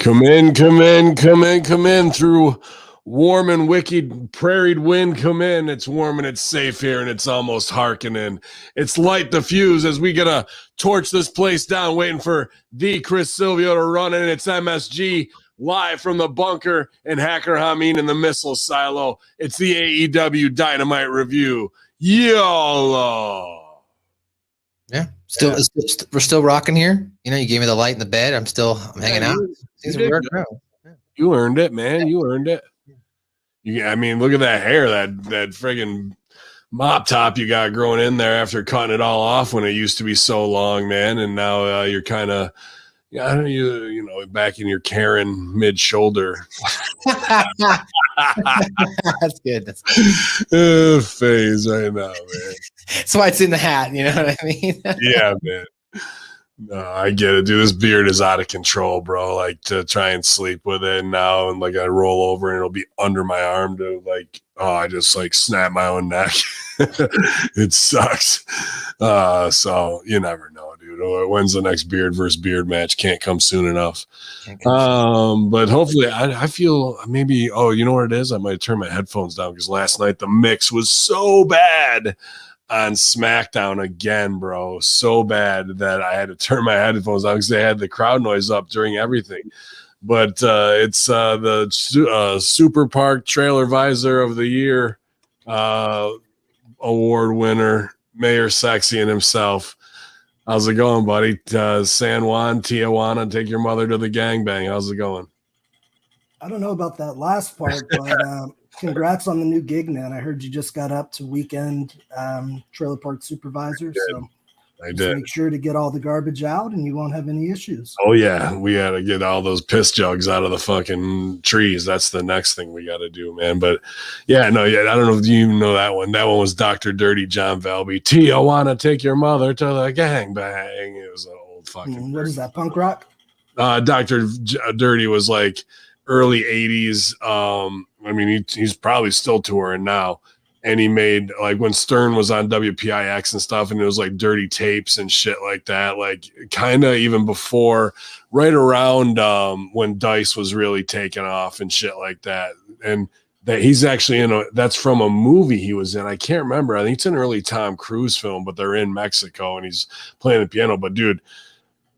Come in through warm and wicked prairied wind. Come in. It's warm and it's safe here, and it's almost harkening. It's light the fuse as we gonna torch this place down, waiting for the Chris Silvio to run in. It's MSG live from the bunker and Hacker Hamin in the missile silo. It's the AEW Dynamite review. YOLO. Yeah, we're still rocking here. You know, you gave me the light in the bed. I'm hanging out. You earned it, man. You earned it. I mean, look at that hair, that friggin' mop top you got growing in there after cutting it all off when it used to be so long, man. And now you're kind of, you know, back in your Karen mid-shoulder. That's good. That's good. Phase right now, man. That's why it's in the hat. You know what I mean? Yeah, man. No, I get it, dude. This beard is out of control, bro. Like, to try and sleep with it now, and like I roll over and it'll be under my arm to I just like snap my own neck. It sucks. So you never know, dude. When's the next beard versus beard match? Can't come soon enough. But hopefully I feel maybe, you know what it is? I might turn my headphones down because last night the mix was so bad on SmackDown again, bro. So bad that I had to turn my headphones on because they had the crowd noise up during everything. But it's the Super Park Trailer Visor of the Year award winner, Mayor Sexy and himself. How's it going, buddy? San Juan, Tijuana, take your mother to the gangbang. How's it going? I don't know about that last part, but congrats on the new gig, man. I heard you just got up to weekend trailer park supervisor. So I did. Make sure to get all the garbage out and you won't have any issues. Oh, yeah. We got to get all those piss jugs out of the fucking trees. That's the next thing we got to do, man. But I don't know if you even know that one. That one was Dr. Dirty John Velby. Tijuana, take your mother to the gangbang. It was an old fucking. What is that, punk rock? Dr. Dirty was like early 80s. I mean, he's probably still touring now. And he made, like, when Stern was on WPIX and stuff, and it was like dirty tapes and shit like that, like kind of even before, right around when Dice was really taking off and shit like that. And that he's actually that's from a movie he was in. I can't remember. I think it's an early Tom Cruise film, but they're in Mexico and he's playing the piano. But dude,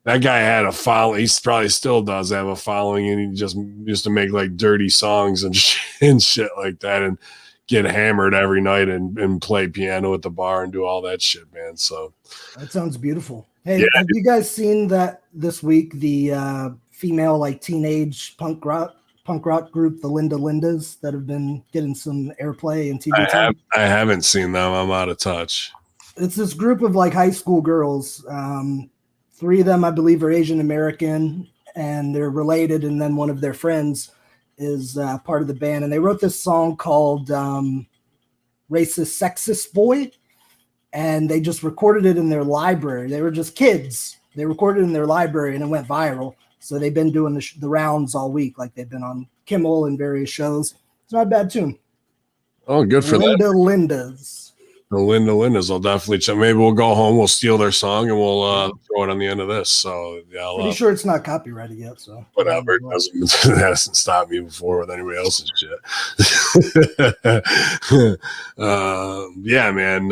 that guy had a following. He probably still does have a following, and he just used to make like dirty songs and shit like that, and get hammered every night and play piano at the bar and do all that shit, man. So that sounds beautiful. Hey, have you guys seen that this week? The female like teenage punk rock group, the Linda Lindas, that have been getting some airplay and TV time? I haven't seen them. I'm out of touch. It's this group of like high school girls. 3 of them, I believe, are Asian American, and they're related. And then one of their friends is part of the band, and they wrote this song called Racist Sexist Boy, and they just recorded it in their library. They were just kids. They recorded it in their library, and it went viral. So they've been doing the rounds all week. Like, they've been on Kimmel and various shows. It's not a bad tune. Oh, good for Linda them. Lindas. The Linda Lindas. I'll definitely check. Maybe we'll go home, we'll steal their song, and we'll throw it on the end of this. So pretty sure it's not copyrighted yet. So whatever. It hasn't stopped me before with anybody else's shit. Yeah, man.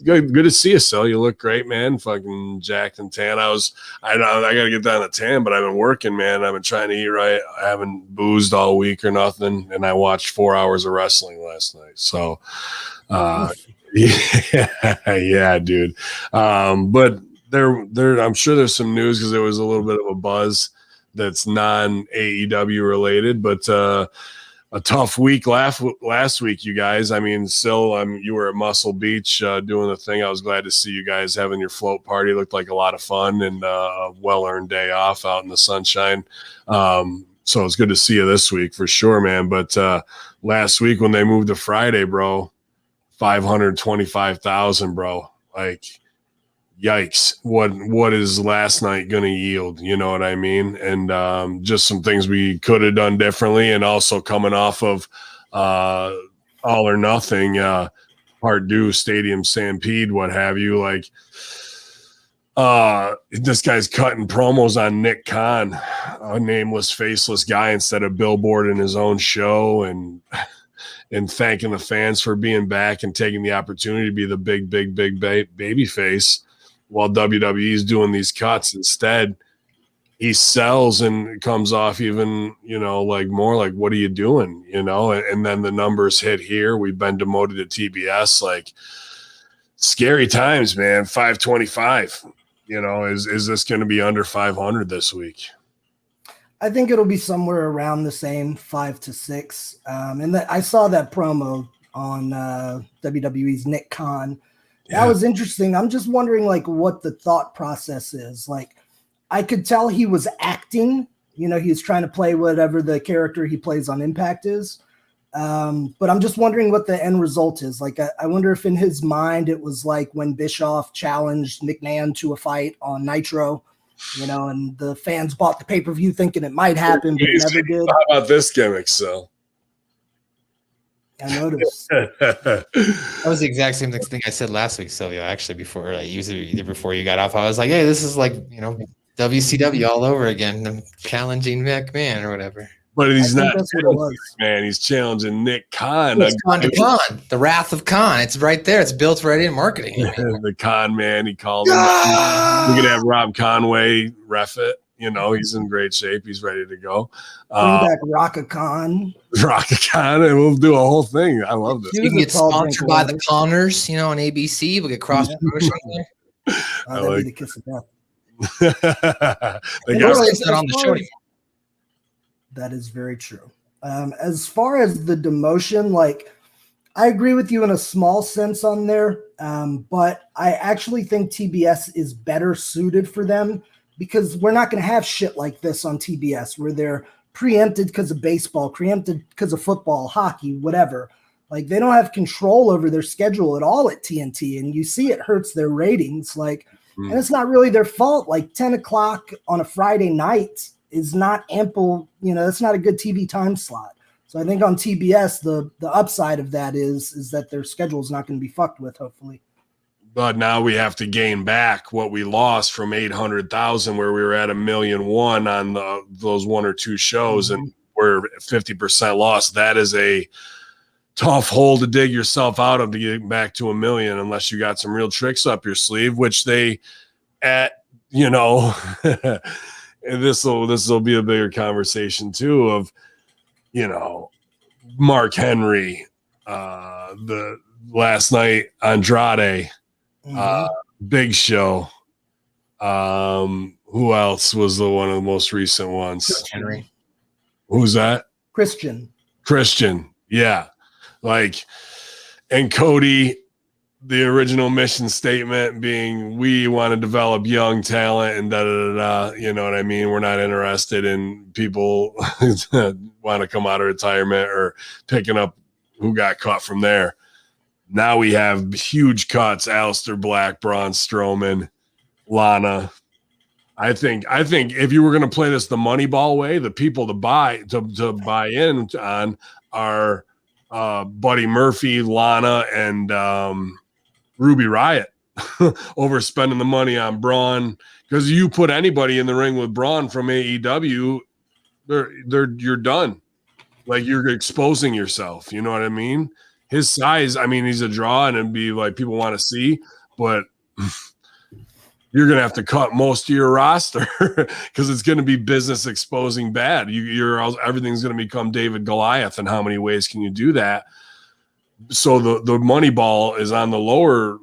Good to see you, Sil. You look great, man. Fucking jacked and tan. I got to get down to tan, but I've been working, man. I've been trying to eat right. I haven't boozed all week or nothing, and I watched 4 hours of wrestling last night. So, yeah, dude. But there, I'm sure there's some news because there was a little bit of a buzz that's non-AEW related, but a tough week last week, you guys. I mean, Sil, you were at Muscle Beach doing the thing. I was glad to see you guys having your float party. It looked like a lot of fun and a well-earned day off out in the sunshine. So it's good to see you this week for sure, man. But last week when they moved to Friday, bro, 525,000, bro. Like, yikes. What is last night going to yield? You know what I mean? And just some things we could have done differently, and also coming off of All or Nothing, Part Due, Stadium Stampede, what have you. Like, This guy's cutting promos on Nick Khan, a nameless, faceless guy, instead of billboarding his own show and thanking the fans for being back and taking the opportunity to be the big baby face while WWE is doing these cuts. Instead, he sells and comes off even, like more like, what are you doing? And then the numbers hit here. We've been demoted to TBS. Like, scary times, man. 525. Is this going to be under 500 this week? I think it'll be somewhere around the same 5 to 6. And I saw that promo on WWE's Nick Khan. That was interesting. I'm just wondering, like, what the thought process is. Like, I could tell he was acting. He was trying to play whatever the character he plays on Impact is. But I'm just wondering what the end result is. Like, I wonder if in his mind it was like when Bischoff challenged McMahon to a fight on Nitro, and the fans bought the pay-per-view thinking it might happen, but it never did. How about this gimmick, so? I noticed. That was the exact same thing I said last week, Silvio, actually, before either before you got off. I was like, hey, this is like, WCW all over again. I'm challenging McMahon or whatever. But he's not challenging McMahon. He's challenging Nick Khan. It's Khan, the Wrath of Khan. It's right there. It's built right in marketing. The Khan man, he called him. We could have Rob Conway ref it. He's in great shape. He's ready to go. Bring back Raka Khan. Raka Khan, and we'll do a whole thing. I love this. You can get sponsored by the Connors, on ABC. We'll get cross promotion there. That'd be the kiss of death. They got on the show. That is very true. As far as the demotion, like, I agree with you in a small sense on there, but I actually think TBS is better suited for them because we're not going to have shit like this on TBS where they're preempted because of baseball, preempted because of football, hockey, whatever. Like, they don't have control over their schedule at all at TNT, and you see it hurts their ratings. Like, and it's not really their fault. Like, 10 o'clock on a Friday night is not ample. That's not a good TV time slot. So I think on TBS, the upside of that is that their schedule is not going to be fucked with, hopefully. But now we have to gain back what we lost from 800,000, where we were at 1,000,001 on those one or two shows, and we're 50% lost. That is a tough hole to dig yourself out of to get back to 1 million, unless you got some real tricks up your sleeve, which they and this will be a bigger conversation too of, Mark Henry, the last night, Andrade, Big Show. Who else was the one of the most recent ones? Henry. Who's that? Christian. Yeah. Like, and Cody, the original mission statement being, we want to develop young talent and da-da-da-da, you know what I mean? We're not interested in people want to come out of retirement or picking up who got cut from there. Now we have huge cuts: Aleister Black, Braun Strowman, Lana. I think if you were going to play this the Moneyball way, the people to buy in on are Buddy Murphy, Lana, and Ruby Riott over spending the money on Braun, because you put anybody in the ring with Braun from AEW, you're done. Like, you're exposing yourself. You know what I mean? His size, I mean, he's a draw, and it'd be like people want to see, but you're going to have to cut most of your roster because it's going to be business exposing bad. Everything's going to become David Goliath, and how many ways can you do that? So the money ball is on the lower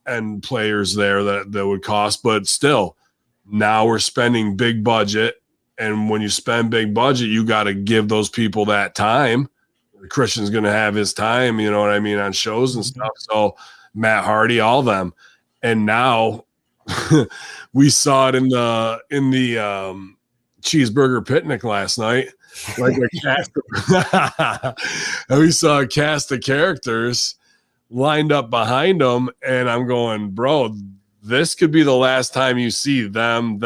end players there that would cost, but still, now we're spending big budget, and when you spend big budget, you got to give those people that time. Christian's going to have his time, you know what I mean, on shows and stuff. So Matt Hardy, all of them, and now we saw it in the cheeseburger picnic last night, like a cast and we saw a cast of characters lined up behind them, and I'm going, bro, this could be the last time you see them.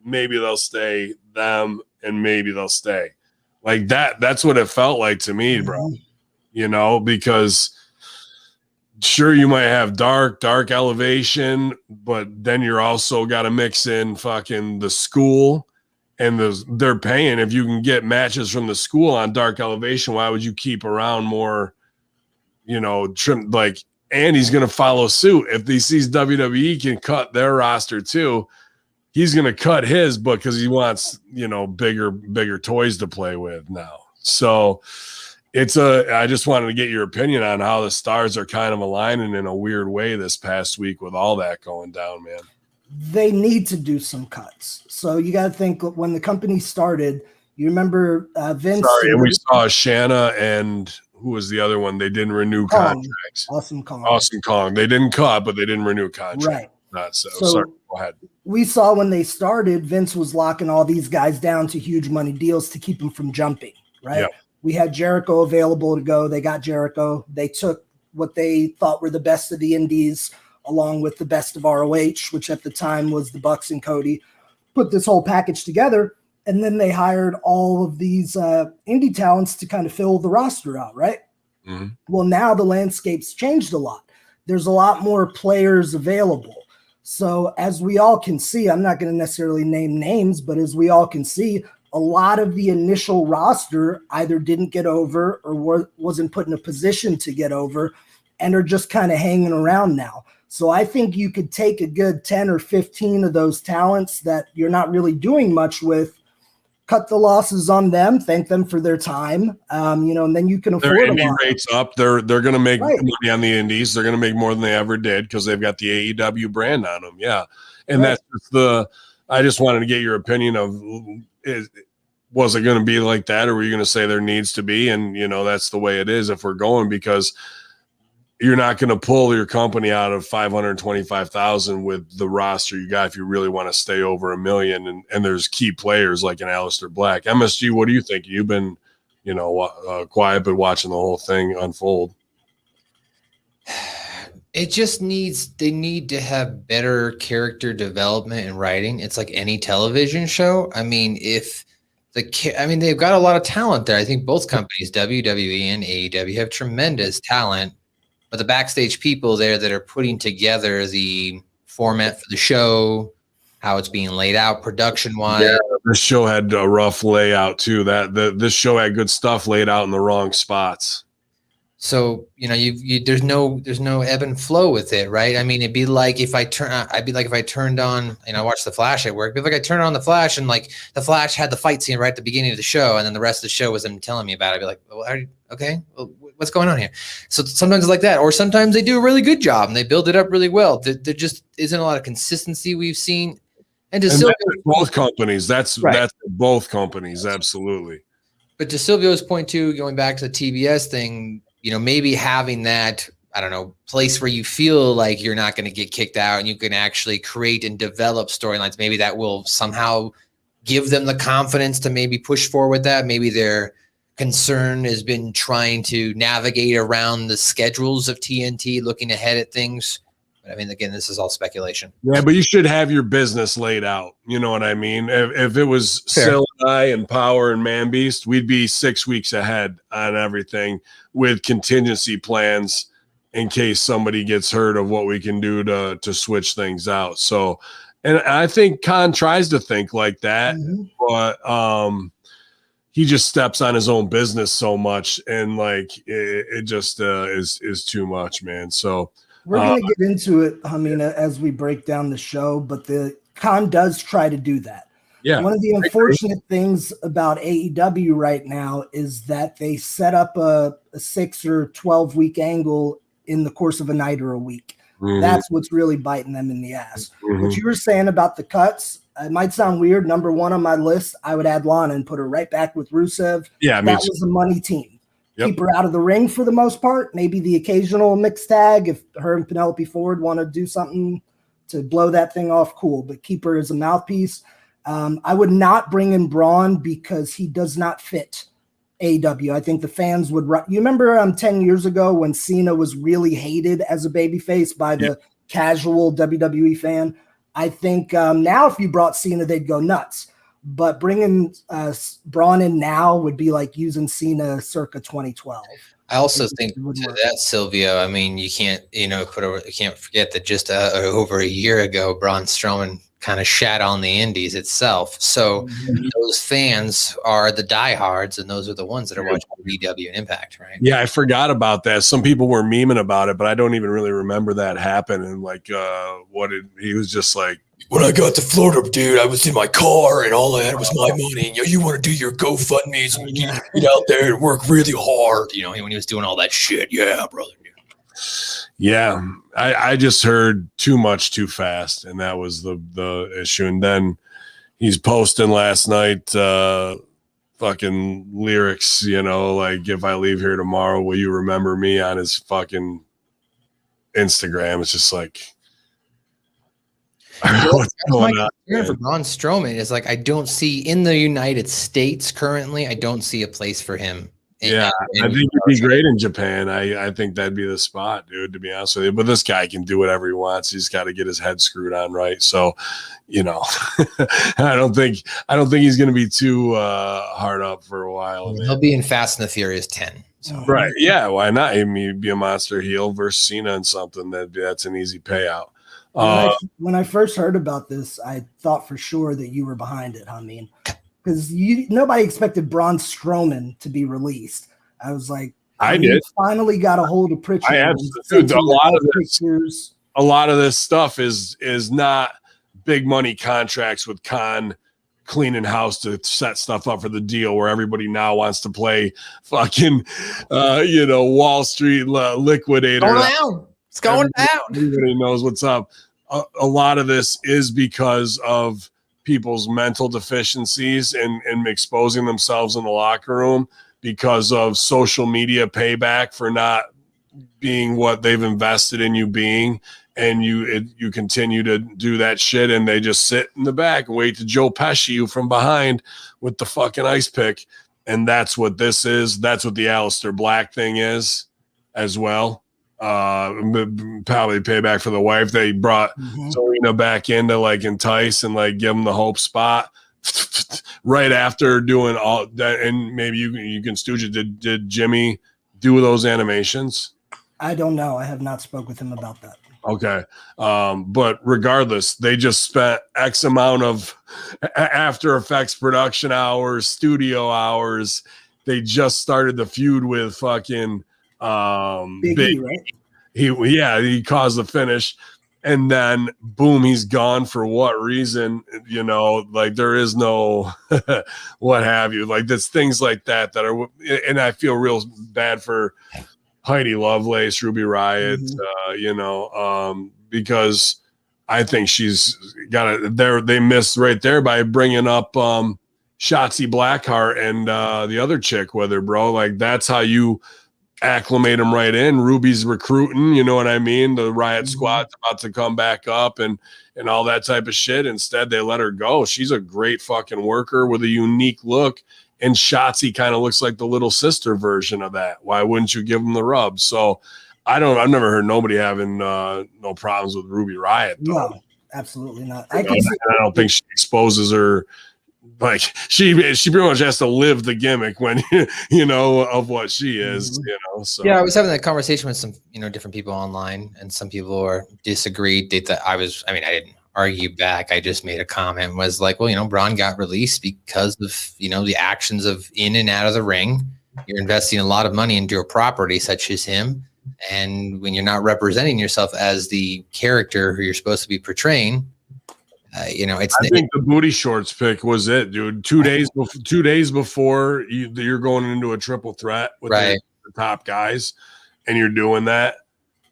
Maybe they'll stay, them, and maybe they'll stay. Like that. That's what it felt like to me, bro. Because sure, you might have dark elevation, but then you're also got to mix in fucking the school, and they're paying. If you can get matches from the school on dark elevation, why would you keep around more, trim, like, and he's going to follow suit. If he sees WWE can cut their roster too, he's going to cut his, but because he wants, bigger toys to play with now. So I just wanted to get your opinion on how the stars are kind of aligning in a weird way this past week with all that going down, man. They need to do some cuts. So you got to think, when the company started, you remember Vince. Sorry, and we saw Shanna and who was the other one? They didn't renew contracts. Awesome Kong. They didn't cut, but they didn't renew contracts. Right. So sorry, go ahead. We saw when they started, Vince was locking all these guys down to huge money deals to keep them from jumping, right? Yep. We had Jericho available to go. They got Jericho. They took what they thought were the best of the indies along with the best of ROH, which at the time was the Bucks and Cody, put this whole package together. And then they hired all of these indie talents to kind of fill the roster out, right? Mm-hmm. Well, now the landscape's changed a lot. There's a lot more players available. So as we all can see, I'm not going to necessarily name names, but as we all can see, a lot of the initial roster either didn't get over or wasn't put in a position to get over and are just kind of hanging around now. So I think you could take a good 10 or 15 of those talents that you're not really doing much with, cut the losses on them, thank them for their time, and then you can afford their indie rates up. They're going to make money on the indies. They're going to make more than they ever did because they've got the AEW brand on them. Yeah. And that's just I just wanted to get your opinion of, was it going to be like that? Or were you going to say there needs to be? And, that's the way it is if we're going, because you're not going to pull your company out of 525,000 with the roster you got if you really want to stay over $1 million. And there's key players like an Aleister Black. MSG, what do you think? You've been, quiet, but watching the whole thing unfold. It just they need to have better character development and writing. It's like any television show. I mean, they've got a lot of talent there. I think both companies, WWE and AEW, have tremendous talent. But the backstage people there that are putting together the format for the show, how it's being laid out production-wise. Yeah, this show had a rough layout too. This show had good stuff laid out in the wrong spots. So there's no ebb and flow with it, right? I mean, it'd be like if I turned on, I watched The Flash at work. It'd be like I turned on The Flash and like The Flash had the fight scene right at the beginning of the show, and then the rest of the show was them telling me about it. I'd be like, well, okay, well, what's going on here? So sometimes it's like that, or sometimes they do a really good job and they build it up really well. There just isn't a lot of consistency we've seen. And that's both companies. That's both companies, absolutely. But to Silvio's point too, going back to the TBS thing, maybe having that, I don't know, place where you feel like you're not going to get kicked out and you can actually create and develop storylines. Maybe that will somehow give them the confidence to maybe push forward with that. Maybe their concern has been trying to navigate around the schedules of TNT, looking ahead at things. But I mean, again, this is all speculation. Yeah, but you should have your business laid out. You know what I mean? If it was Sil and I and Power and Man Beast, we'd be 6 weeks ahead on everything with contingency plans in case somebody gets hurt of what we can do to switch things out. So, and I think Khan tries to think like that, but he just steps on his own business so much, and like it just is too much, man. So we're going to get into it, as we break down the show, but the Khan does try to do that. Yeah. One of the unfortunate things about AEW right now is that they set up a 6 or 12 week angle in the course of a night or a week. Mm-hmm. That's what's really biting them in the ass. Mm-hmm. What you were saying about the cuts, it might sound weird. Number one on my list, I would add Lana and put her right back with Rusev. Yeah, that was a money team. Yep. Keep her out of the ring for the most part. Maybe the occasional mixed tag if her and Penelope Ford want to do something to blow that thing off, cool. But keep her as a mouthpiece. I would not bring in Braun because he does not fit AEW. I think the fans would. You remember 10 years ago when Cena was really hated as a babyface by the casual WWE fan? I think now if you brought Cena, they'd go nuts. But bringing Braun in now would be like using Cena circa 2012. I also think to that, Silvio, I mean, you can't, you can't forget that just over a year ago, Braun Strowman kind of shat on the indies itself. So those fans are the diehards, and those are the ones that are watching AEW and Impact, right? Yeah, I forgot about that. Some people were memeing about it, but I don't even really remember that happening. And like, he was just like, when I got to Florida, dude, I was in my car and all I had was my money. You want to do your GoFundMe's and you get out there and work really hard. When he was doing all that shit. Yeah, brother. Yeah, I just heard too much too fast, and that was the issue. And then he's posting last night fucking lyrics, like, if I leave here tomorrow, will you remember me, on his fucking Instagram. It's just like, what's going on? For Braun Strowman is like, I don't see in the United States currently, I don't see a place for him. I think he'd be great in Japan. I think that'd be the spot, dude, to be honest with you. But this guy can do whatever he wants. He's got to get his head screwed on right. So, I don't think he's going to be too hard up for a while. He'll be in Fast and the Furious 10. So. Right. Yeah. Why not? He'd be a monster heel versus Cena and something. That's an easy payout. When I first heard about this, I thought for sure that you were behind it, Hamin, because nobody expected Braun Strowman to be released. I was like, I did. Finally got a hold of Pritchard. I absolutely. A lot of this stuff is not big money contracts with Khan cleaning house to set stuff up for the deal, where everybody now wants to play fucking Wall Street liquidator. It's going down. Everybody knows what's up. A lot of this is because of people's mental deficiencies and exposing themselves in the locker room because of social media payback for not being what they've invested in you being. And you continue to do that shit, and they just sit in the back and wait to Joe Pesci you from behind with the fucking ice pick. And that's what this is. That's what the Aleister Black thing is as well. Probably payback for the wife. They brought Serena back in to like entice and like give him the hope spot right after doing all that. And maybe you can stooge it. Did Jimmy do those animations? I don't know. I have not spoke with him about that. Okay. But regardless, they just spent X amount of After Effects production hours, studio hours. They just started the feud with fucking Big, right? He caused the finish, and then boom, he's gone for what reason? Like there is no what have you. Like there's things like that are, and I feel real bad for Heidi Lovelace, Ruby Riott, because I think she's got it there. They missed right there by bringing up Shotzi Blackheart and the other chick with her, bro. Like that's how you acclimate them right in. Ruby's recruiting, you know what I mean? The Riot Squad's about to come back up and all that type of shit. Instead, they let her go. She's a great fucking worker with a unique look, and Shotzi kind of looks like the little sister version of that. Why wouldn't you give them the rub? So I've never heard nobody having no problems with Ruby Riott, though. No, absolutely not. I don't think she exposes her. Like she pretty much has to live the gimmick when of what she is, So yeah, I was having that conversation with some different people online, and some people disagreed. I didn't argue back. I just made a comment. Was like, well, Braun got released because of the actions of in and out of the ring. You're investing a lot of money into a property such as him, and when you're not representing yourself as the character who you're supposed to be portraying. I think the booty shorts pick was it, dude. 2 days before you're going into a triple threat with the top guys, and you're doing that.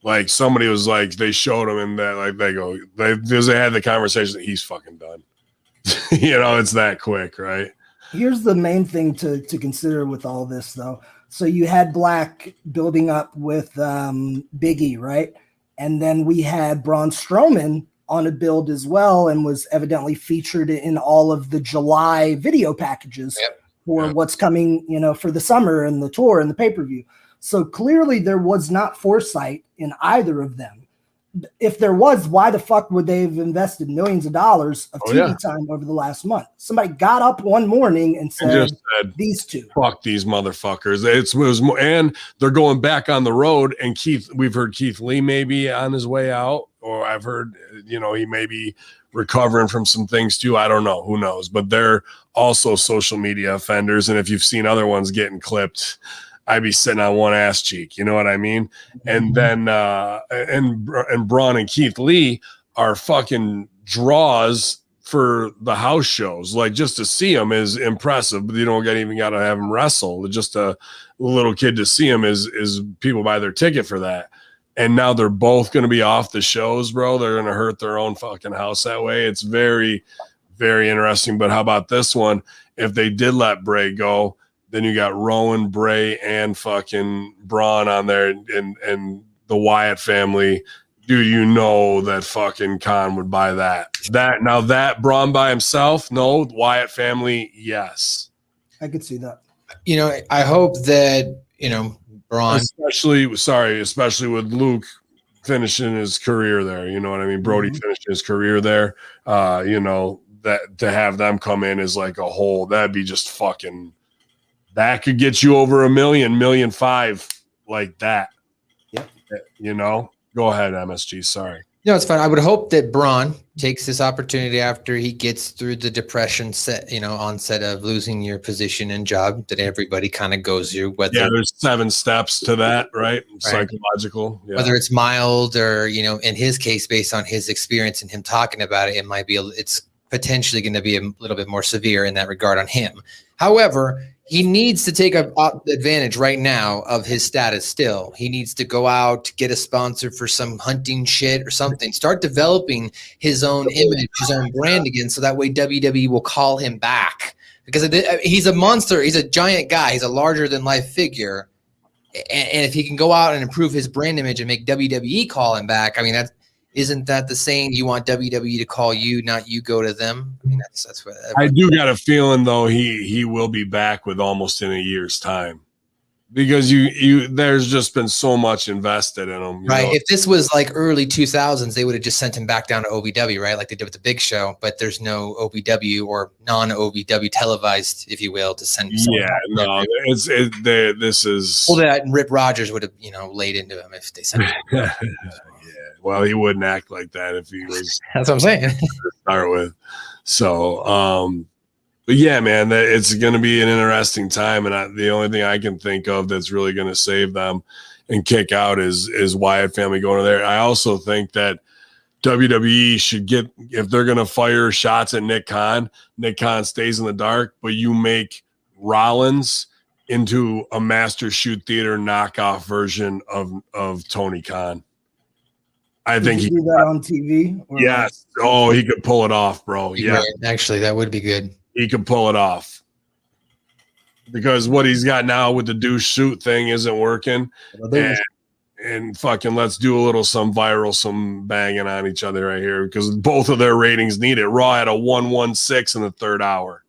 Like somebody was like, they showed him, and that like they had the conversation that he's fucking done. It's that quick, right? Here's the main thing to consider with all this, though. So you had Black building up with Big E, right? And then we had Braun Strowman on a build as well, and was evidently featured in all of the July video packages for what's coming, for the summer and the tour and the pay-per-view. So clearly there was not foresight in either of them. if there was, why the fuck would they have invested millions of dollars of TV time over the last month? Somebody got up one morning and said, these two. Fuck these motherfuckers. It was more, and they're going back on the road. And we've heard Keith Lee maybe on his way out, or I've heard, he may be recovering from some things too. I don't know. Who knows? But they're also social media offenders. And if you've seen other ones getting clipped, I'd be sitting on one ass cheek. You know what I mean? And then, and Braun and Keith Lee are fucking draws for the house shows. Like, just to see them is impressive, but you don't even got to have them wrestle. Just a little kid to see them is people buy their ticket for that. And now they're both going to be off the shows, bro. They're going to hurt their own fucking house that way. It's very, very interesting. But how about this one? If they did let Bray go, then you got Rowan, Bray, and fucking Braun on there, and the Wyatt family. Dude, that fucking Khan would buy that. That Braun by himself, no. Wyatt family, yes. I could see that. I hope that Braun, especially with Luke finishing his career there. You know what I mean? Brody finishing his career there. That to have them come in is like a whole. That'd be just fucking. That could get you over $1.5 million, like that. Yep. Go ahead, MSG. Sorry. No, it's fine. I would hope that Braun takes this opportunity after he gets through the depression onset of losing your position and job that everybody kind of goes through. There's 7 steps to that, right? Psychological. Yeah. Whether it's mild or, in his case, based on his experience and him talking about it, it's potentially going to be a little bit more severe in that regard on him. However, he needs to take advantage right now of his status still. He needs to go out, get a sponsor for some hunting shit or something. Start developing his own image, his own brand again, so that way WWE will call him back. Because he's a monster. He's a giant guy. He's a larger-than-life figure. And if he can go out and improve his brand image and make WWE call him back, isn't that the saying? You want WWE to call you, not you go to them. That's what I do got a feeling though. He will be back with almost in a year's time, because there's just been so much invested in him. Right. If this was like early 2000s, they would have just sent him back down to OVW, right? Like they did with the Big Show. But there's no OVW or non-OVW televised, if you will, to send. Yeah. No. This is. Well, that and Rip Rogers would have laid into him if they sent him. Yeah. Well, he wouldn't act like that if he was. That's what I'm saying. To start with. So, but yeah, man, it's going to be an interesting time. And the only thing I can think of that's really going to save them and kick out is Wyatt family going there. I also think that WWE should if they're going to fire shots at Nick Khan stays in the dark, but you make Rollins into a Master Shoot Theater knockoff version of Tony Khan. I think he do that on TV. Yes. Oh, he could pull it off, bro. Yeah. Actually, that would be good. He could pull it off. Because what he's got now with the douche suit thing isn't working. And fucking let's do a little some banging on each other right here, because both of their ratings need it. Raw had a 116 in the third hour.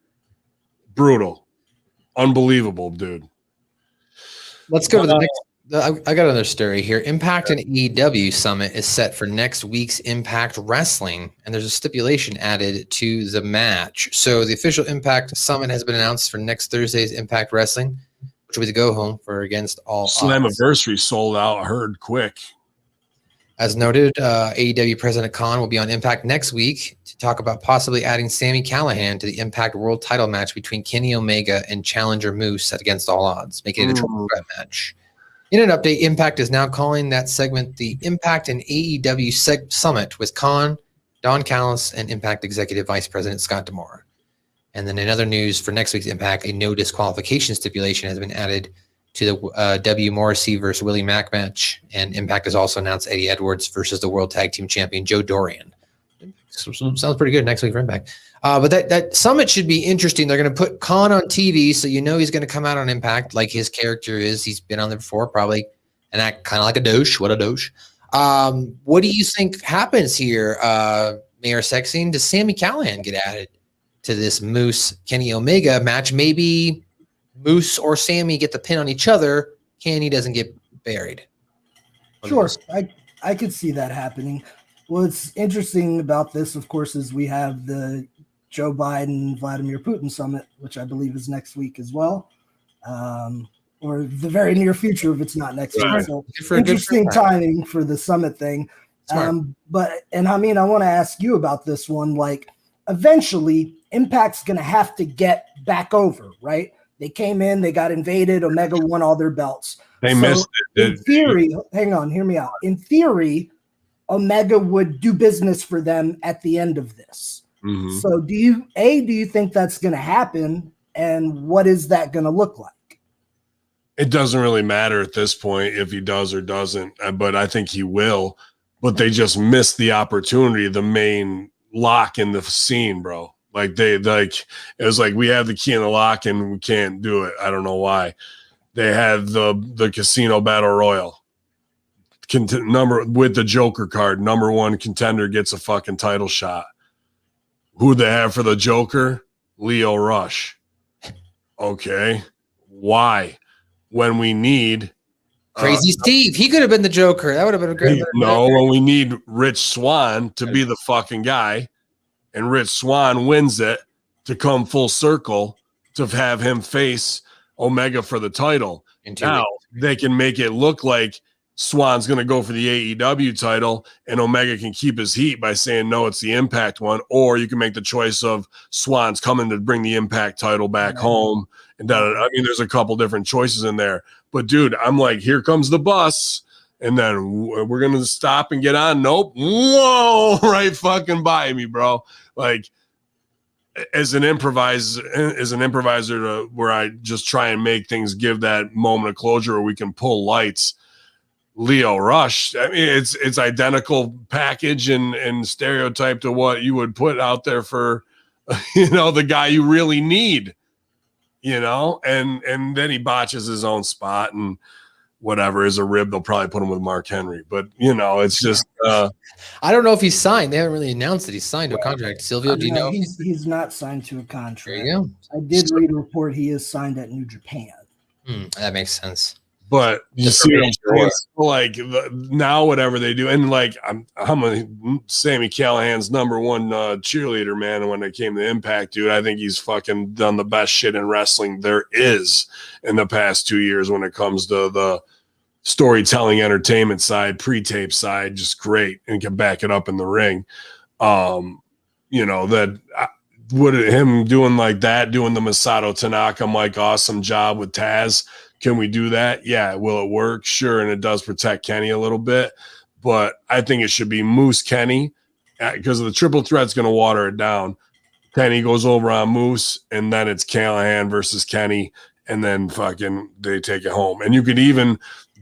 Brutal. Unbelievable, dude. Let's go to the next. I got another story here. Impact and AEW Summit is set for next week's Impact Wrestling, and there's a stipulation added to the match. So the official Impact Summit has been announced for next Thursday's Impact Wrestling, which will be the go-home for Against All Odds. Slammiversary sold out, heard quick. As noted, AEW President Khan will be on Impact next week to talk about possibly adding Sami Callihan to the Impact World Title match between Kenny Omega and Challenger Moose at Against All Odds, making it a triple threat match. In an update, Impact is now calling that segment the Impact and AEW Summit with Khan, Don Callis, and Impact Executive Vice President Scott D'Amore. And then in other news for next week's Impact, a no disqualification stipulation has been added to the W. Morrissey versus Willie Mack match. And Impact has also announced Eddie Edwards versus the World Tag Team Champion Joe Dorian. Sounds pretty good next week for Impact. But that summit should be interesting. They're going to put Khan on TV, so he's going to come out on Impact like his character is. He's been on there before, probably, and act kind of like a douche. What a douche. What do you think happens here, Mayor Sexing? Does Sami Callihan get added to this Moose Kenny Omega match? Maybe Moose or Sami get the pin on each other. Kenny doesn't get buried. Sure. I could see that happening. What's interesting about this, of course, is we have the Joe Biden, Vladimir Putin summit, which I believe is next week as well. Or the very near future if it's not next week. So interesting timing for the summit thing. But I mean, I want to ask you about this one. Like, eventually, Impact's going to have to get back over, right? They came in, they got invaded. Omega won all their belts. They missed it. In theory, hang on, hear me out. In theory, Omega would do business for them at the end of this. Mm-hmm. So do you think that's going to happen? And what is that going to look like? It doesn't really matter at this point if he does or doesn't, but I think he will. But they just missed the opportunity, the main lock in the scene, bro. It was like we have the key in the lock and we can't do it. I don't know why. They had the casino battle royal number with the Joker card. Number one contender gets a fucking title shot. Who they have for the Joker? Lio Rush. Okay, why? When we need Crazy Steve, he could have been the Joker. That would have been a great. No, when we need Rich Swann to be the fucking guy, and Rich Swann wins it to come full circle to have him face Omega for the title. Now they can make it look like Swann's going to go for the AEW title and Omega can keep his heat by saying, no, it's the Impact one. Or you can make the choice of Swann's coming to bring the Impact title back home. And I mean, there's a couple different choices in there. But, dude, I'm like, here comes the bus. And then we're going to stop and get on. Nope. Whoa, right fucking by me, bro. Like, as an improviser where I just try and make things give that moment of closure where we can pull lights. Lio Rush, I mean, it's identical package and stereotype to what you would put out there for, the guy you really need, and then he botches his own spot and whatever is a rib. They'll probably put him with Mark Henry, but it's just, I don't know if he's signed. They haven't really announced that he's signed to a contract. Silvio, do you know? He's not signed to a contract. There you go. I did read a report he is signed at New Japan. That makes sense. But you see, like now, whatever they do, and like I'm Sammy Callahan's number one cheerleader, man. And when it came to Impact, dude, I think he's fucking done the best shit in wrestling there is in the past 2 years when it comes to the storytelling, entertainment side, pre-tape side, just great, and can back it up in the ring. Him doing like that, doing the Masato Tanaka Mike awesome job with Taz. Can we do that? Yeah. Will it work? Sure. And it does protect Kenny a little bit, but I think it should be Moose Kenny because the triple threat's going to water it down. Kenny goes over on Moose and then it's Callahan versus Kenny. And then fucking they take it home. And you could even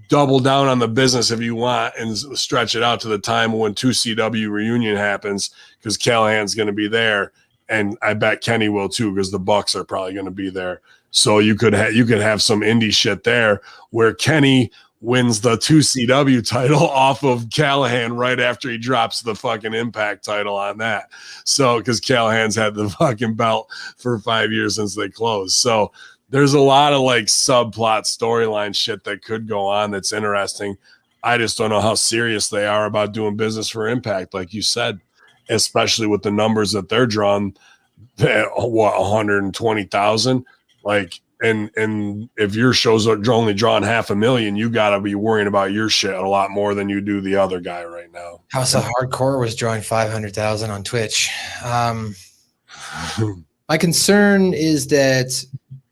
double down on the business if you want and stretch it out to the time when 2CW reunion happens because Callahan's going to be there. And I bet Kenny will too because the Bucks are probably going to be there. So you could have some indie shit there where Kenny wins the 2CW title off of Callahan right after he drops the fucking Impact title on that. So because Callahan's had the fucking belt for 5 years since they closed. So there's a lot of like subplot storyline shit that could go on that's interesting. I just don't know how serious they are about doing business for Impact, like you said, especially with the numbers that they're drawing. 120,000. Like, and if your shows are only drawing 500,000, you got to be worrying about your shit a lot more than you do the other guy right now. House of Hardcore was drawing 500,000 on Twitch. My concern is that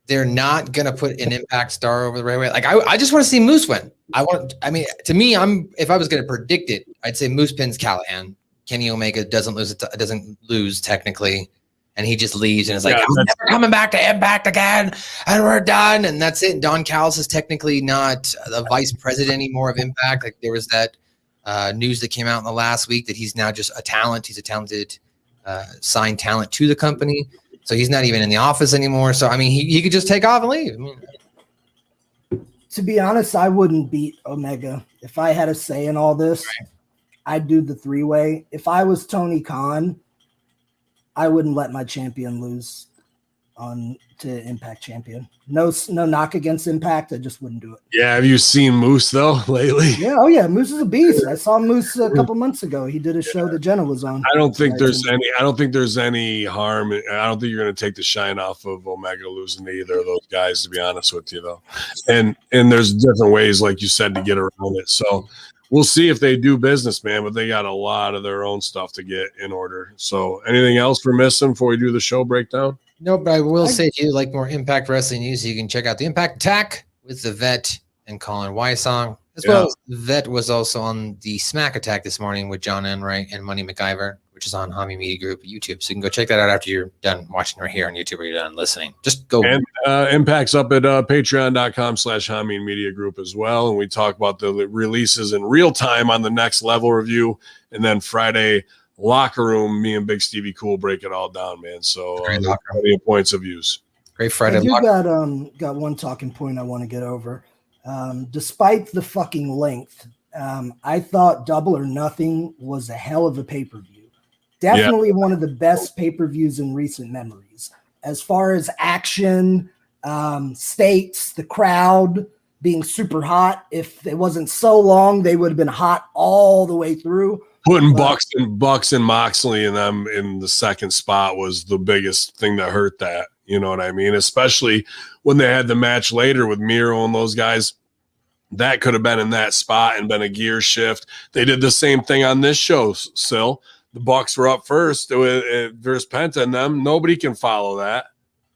they're not going to put an Impact star over the right way. Like, I just want to see Moose win. To me, if I was going to predict it, I'd say Moose pins Callahan. Kenny Omega doesn't lose technically. And he just leaves and is like, I'm never coming back to Impact again, and we're done. And that's it. Don Callis is technically not the vice president anymore of Impact. Like there was that news that came out in the last week that he's now just a talent. He's a talented signed talent to the company. So he's not even in the office anymore. So, I mean, he could just take off and leave. I mean, to be honest, I wouldn't beat Omega. If I had a say in all this, I'd do the three-way. If I was Tony Khan, I wouldn't let my champion lose. on to Impact champion. No knock against Impact. I just wouldn't do it. Yeah, have you seen Moose though lately? Yeah, oh yeah, Moose is a beast. I saw Moose a couple months ago. He did a show that Jenna was on. I don't think there's any harm. I don't think you're going to take the shine off of Omega losing to either of those guys, to be honest with you, though. And there's different ways, like you said, to get around it. So we'll see if they do business, man. But they got a lot of their own stuff to get in order. So anything else we're missing before we do the show breakdown? No, but I will say, if you like more Impact Wrestling news, you can check out the Impact Attack with the Vet and Colin Wysong. As well as Vet was also on the Smack Attack this morning with John Enright and Money McIver, which is on Hamin Media Group YouTube. So you can go check that out after you're done watching right here on YouTube or you're done listening. Just go. And Impact's up at patreon.com/Hamin Media Group as well. And we talk about the releases in real time on the Next Level review. And then Friday, Locker Room, me and Big Stevie Cool break it all down, man. So plenty of points of views. Great Friday. I got one talking point I want to get over. Despite the fucking length, I thought Double or Nothing was a hell of a pay-per-view. Definitely one of the best pay-per-views in recent memories. As far as action, stakes, the crowd being super hot. If it wasn't so long, they would have been hot all the way through. Putting Bucks and Moxley and them in the second spot was the biggest thing that hurt that. You know what I mean? Especially when they had the match later with Miro and those guys. That could have been in that spot and been a gear shift. They did the same thing on this show, Sil. The Bucks were up first versus Penta and them. Nobody can follow that.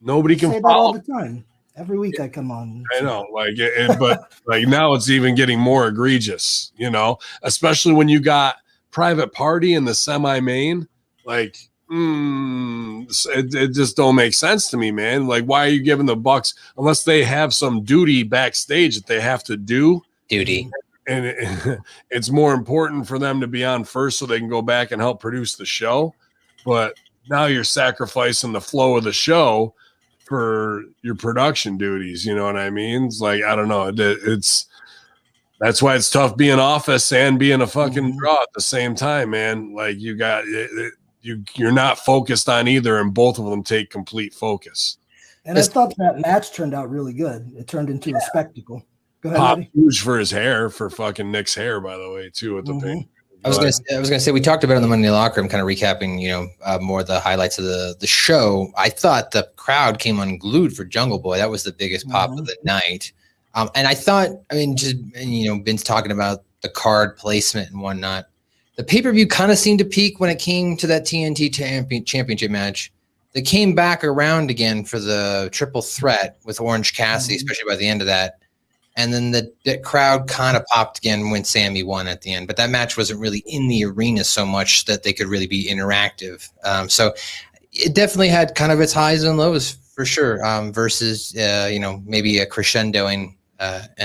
Nobody can follow all the time. Every week I come on. I know, but like now it's even getting more egregious, you know, especially when you got Private Party in the semi-main. Like, it just don't make sense to me, man. Like, why are you giving the Bucks, unless they have some duty backstage that they have to do? Duty. And it's more important for them to be on first so they can go back and help produce the show. But now you're sacrificing the flow of the show for your production duties. You know what I mean? It's like, I don't know. That's why it's tough being Office and being a fucking draw at the same time, man. Like you're not focused on either, and both of them take complete focus. And I thought that match turned out really good. It turned into a spectacle. Go ahead, Pop huge for his hair, for fucking Nick's hair, by the way, too, with the pink. I was gonna say we talked about it in the Monday Locker Room, kind of recapping, more of the highlights of the show. I thought the crowd came unglued for Jungle Boy. That was the biggest pop of the night. And I thought, Vince talking about the card placement and whatnot. The pay-per-view kind of seemed to peak when it came to that TNT championship match. They came back around again for the triple threat with Orange Cassidy, especially by the end of that. And then the crowd kind of popped again when Sammy won at the end. But that match wasn't really in the arena so much that they could really be interactive. So it definitely had kind of its highs and lows for sure, versus, maybe a crescendoing at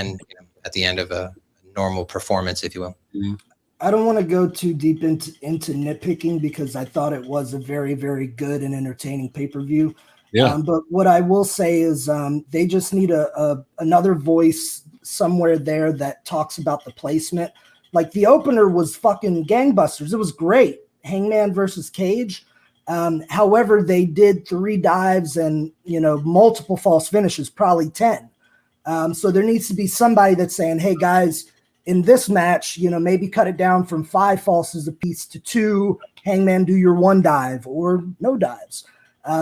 the end of a normal performance, if you will. Mm-hmm. I don't want to go too deep into nitpicking because I thought it was a very, very good and entertaining pay-per-view. Yeah. But what I will say is they just need another voice somewhere there that talks about the placement. Like the opener was fucking gangbusters. It was great. Hangman versus Cage. However, they did 3 dives and, multiple false finishes, probably 10. So there needs to be somebody that's saying, hey, guys, in this match, maybe cut it down from 5 falses a piece to 2. Hangman, do your 1 dive or no dives.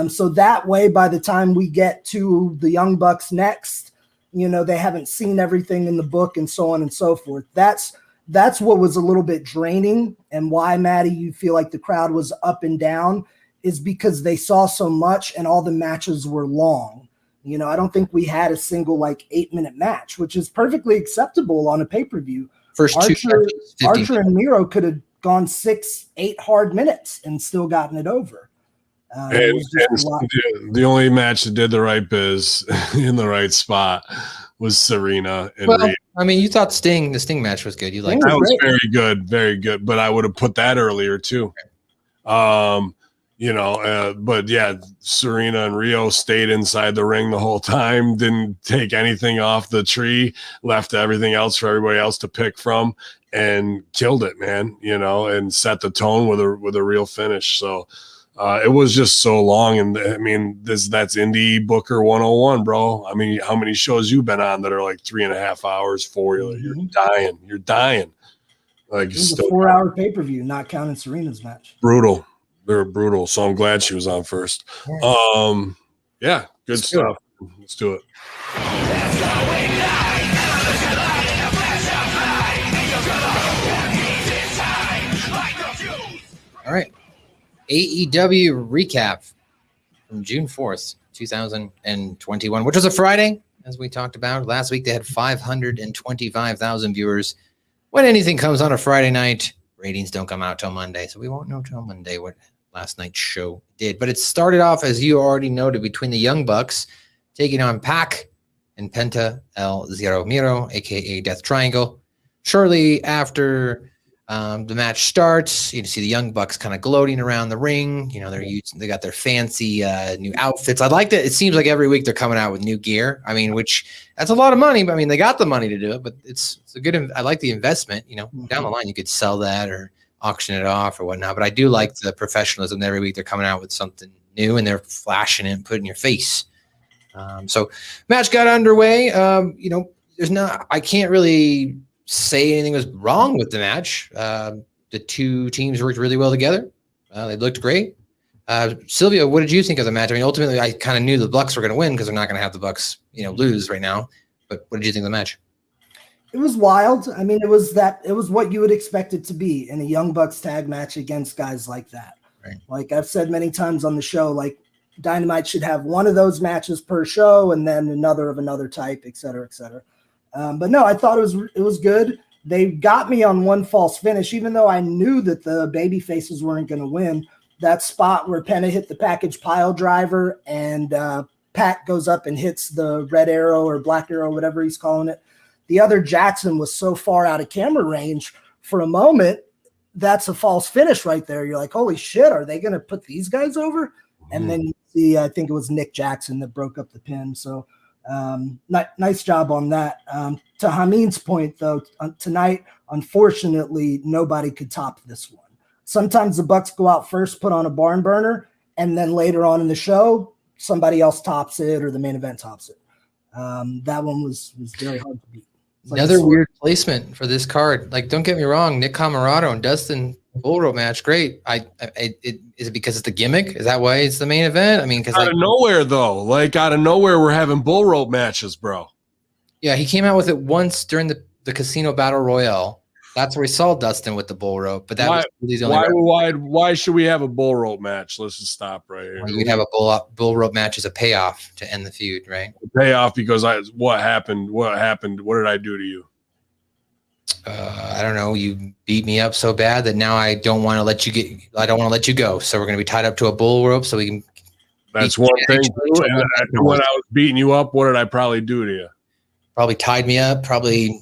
So that way, by the time we get to the Young Bucks next, they haven't seen everything in the book and so on and so forth. That's what was a little bit draining, and why, Maddie, you feel like the crowd was up and down is because they saw so much and all the matches were long. I don't think we had a single 8-minute match, which is perfectly acceptable on a pay-per-view. First Archer and Miro could have gone 6-8 hard minutes and still gotten it over. The only match that did the right biz in the right spot was Serena and Rhea. You thought the Sting match was good. You liked that was very good. But I would have put that earlier too. But yeah, Serena and Rio stayed inside the ring the whole time, didn't take anything off the tree, left everything else for everybody else to pick from, and killed it, man, and set the tone with a real finish. So It was just so long, and I mean, that's indie booker 101, bro. I mean, how many shows you been on that are like 3.5 hours, 4? You're dying. Like, it was a 4-hour pay-per-view, not counting Serena's match. Brutal. They're brutal. So I'm glad she was on first. Yeah, good stuff. Let's do it. All right. AEW recap from June 4th, 2021, which was a Friday, as we talked about. Last week, they had 525,000 viewers. When anything comes on a Friday night, ratings don't come out till Monday, so we won't know till Monday what last night's show did. But it started off, as you already noted, between the Young Bucks taking on Pac and Penta El Zero Miro, a.k.a. Death Triangle. Shortly after the match starts, you see the Young Bucks kind of gloating around the ring. You know, they got their fancy new outfits. I like that. It seems like every week they're coming out with new gear. I mean, which that's a lot of money. But I mean, they got the money to do it. But it's a good. I like the investment. You know, down the line you could sell that or auction it off or whatnot. But I do like the professionalism. Every week they're coming out with something new and they're flashing it and putting in your face. So match got underway. You know, I can't really say anything was wrong with the match. The two teams worked really well together. They looked great. Silvio, what did you think of the match? I mean, ultimately, I kind of knew the Bucks were going to win because they're not going to have the Bucks, lose right now. But what did you think of the match? It was wild. I mean, it was what you would expect it to be in a Young Bucks tag match against guys like that. Right. Like I've said many times on the show, like Dynamite should have one of those matches per show and then another of another type, et cetera, et cetera. But no, I thought it was good. They got me on one false finish, even though I knew that the baby faces weren't going to win. That spot where Penta hit the package pile driver and Pat goes up and hits the red arrow or black arrow, whatever he's calling it. The other Jackson was so far out of camera range for a moment. That's a false finish right there. You're like, holy shit, are they going to put these guys over? And then you see, I think it was Nick Jackson that broke up the pin. So nice job on that. To Hamin's point, though, tonight, unfortunately, nobody could top this one. Sometimes the Bucks go out first, put on a barn burner, and then later on in the show, somebody else tops it or the main event tops it. That one was very hard to beat. Another weird placement for this card. Like, don't get me wrong, Nick Camarado and Dustin Bull Rope match, great. Is it because it's the gimmick? Is that why it's the main event? I mean, because out of nowhere, though, out of nowhere, we're having bull rope matches, bro. Yeah, he came out with it once during the Casino Battle Royale. That's where we saw Dustin with the bull rope. But that was the only why should we have a bull rope match? Let's just stop right here. Well, you could have a bull rope match as a payoff to end the feud, right? Payoff because what happened? What did I do to you? I don't know. You beat me up so bad that now I don't want to let you go. So we're going to be tied up to a bull rope so we can. That's one thing. When I was beating you up, what did I probably do to you? Probably tied me up. Probably,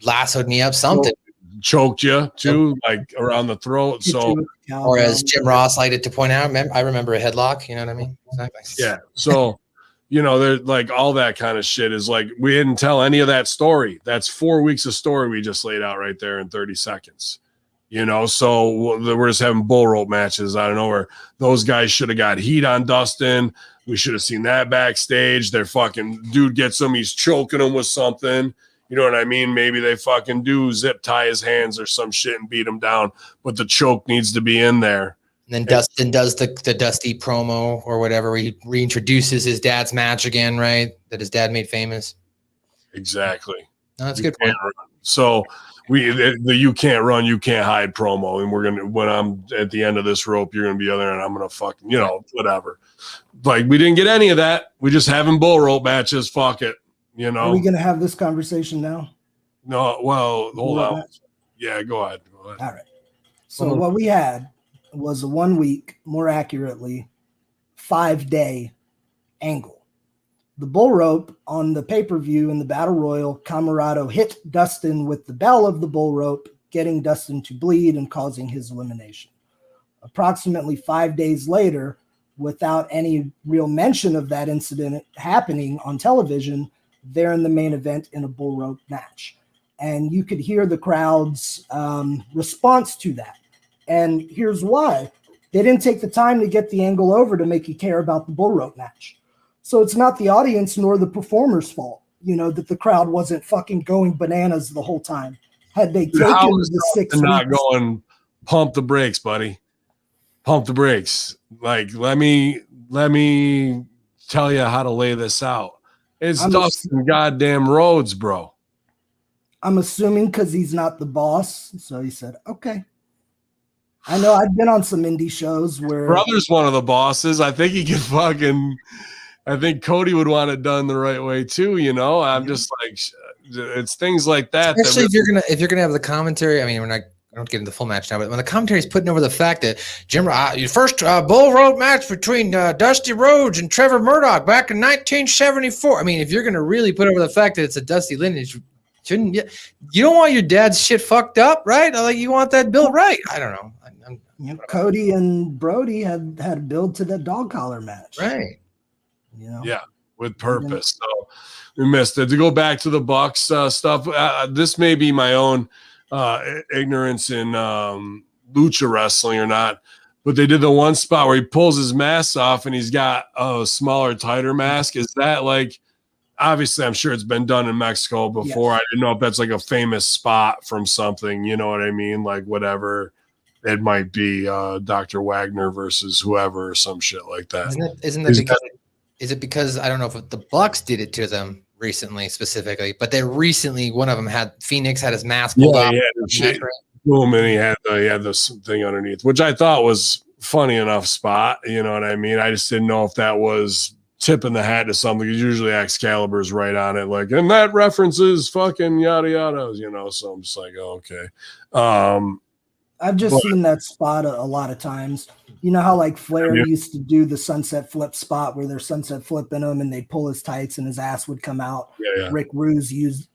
lassoed me up. Something. Choked you too, like around the throat. So, or as Jim Ross liked to point out, I remember a headlock. You know what I mean? Exactly. Yeah. So. There's like all that kind of shit is like we didn't tell any of that story. That's 4 weeks of story we just laid out right there in 30 seconds. So we're just having bull rope matches out of nowhere. Those guys should have got heat on Dustin. We should have seen that backstage. Their fucking dude gets him. He's choking him with something. You know what I mean? Maybe they fucking do zip tie his hands or some shit and beat him down. But the choke needs to be in there. And then Dustin does the Dusty promo or whatever, where he reintroduces his dad's match again, right? That his dad made famous. Exactly. No, that's a good point. So the you can't run, you can't hide promo. And when I'm at the end of this rope, you're going to be other and I'm going to fucking, whatever. Like we didn't get any of that. We just having bull rope matches. Fuck it. Are we going to have this conversation now? No. Well, hold on. Match? Yeah, go ahead. All right. So what we had was a 1 week, more accurately, 5-day angle. The bull rope on the pay-per-view in the Battle Royal, Camarado hit Dustin with the bell of the bull rope, getting Dustin to bleed and causing his elimination. Approximately 5 days later, without any real mention of that incident happening on television, they're in the main event in a bull rope match. And you could hear the crowd's response to that. And here's why. They didn't take the time to get the angle over to make you care about the bull rope match. So it's not the audience nor the performer's fault, that the crowd wasn't fucking going bananas the whole time. Had they taken the 6 weeks, not going, pump the brakes, buddy. Pump the brakes. Like, let me tell you how to lay this out. It's Dustin goddamn Rhodes, bro. I'm assuming because he's not the boss. So he said, okay. I know I've been on some indie shows where Brother's one of the bosses. I think he can I think Cody would want it done the right way too. I'm just like, it's things like that. Especially if you're gonna have the commentary. I mean, I don't get into the full match now, but when the commentary is putting over the fact that Jim, your first bull rope match between Dusty Rhodes and Trevor Murdoch back in 1974. I mean, if you're gonna really put over the fact that it's a Dusty lineage, you don't want your dad's shit fucked up, right? Like you want that built right. I don't know. Cody and Brody had a build to that dog collar match, right? Yeah, with purpose. So we missed it. To go back to the Bucks stuff, this may be my own ignorance in lucha wrestling or not, but they did the one spot where he pulls his mask off and he's got a smaller, tighter mask. Is that like? Obviously, I'm sure it's been done in Mexico before. Yes. I didn't know if that's like a famous spot from something. You know what I mean? Like whatever. It might be Dr. Wagner versus whoever or some shit like that. Is it because I don't know if the Bucks did it to them recently specifically, but one of them Phoenix had his mask pulled off. Boom, and he had this thing underneath, which I thought was funny enough spot. You know what I mean? I just didn't know if that was tipping the hat to something. Because usually Excalibur's right on it, like, and that references fucking yada yada. So I'm just like, oh, okay. I've just seen that spot a lot of times. You know how like Flair used to do the sunset flip spot where they're sunset flipping him and they'd pull his tights and his ass would come out. Yeah. Rick Rude used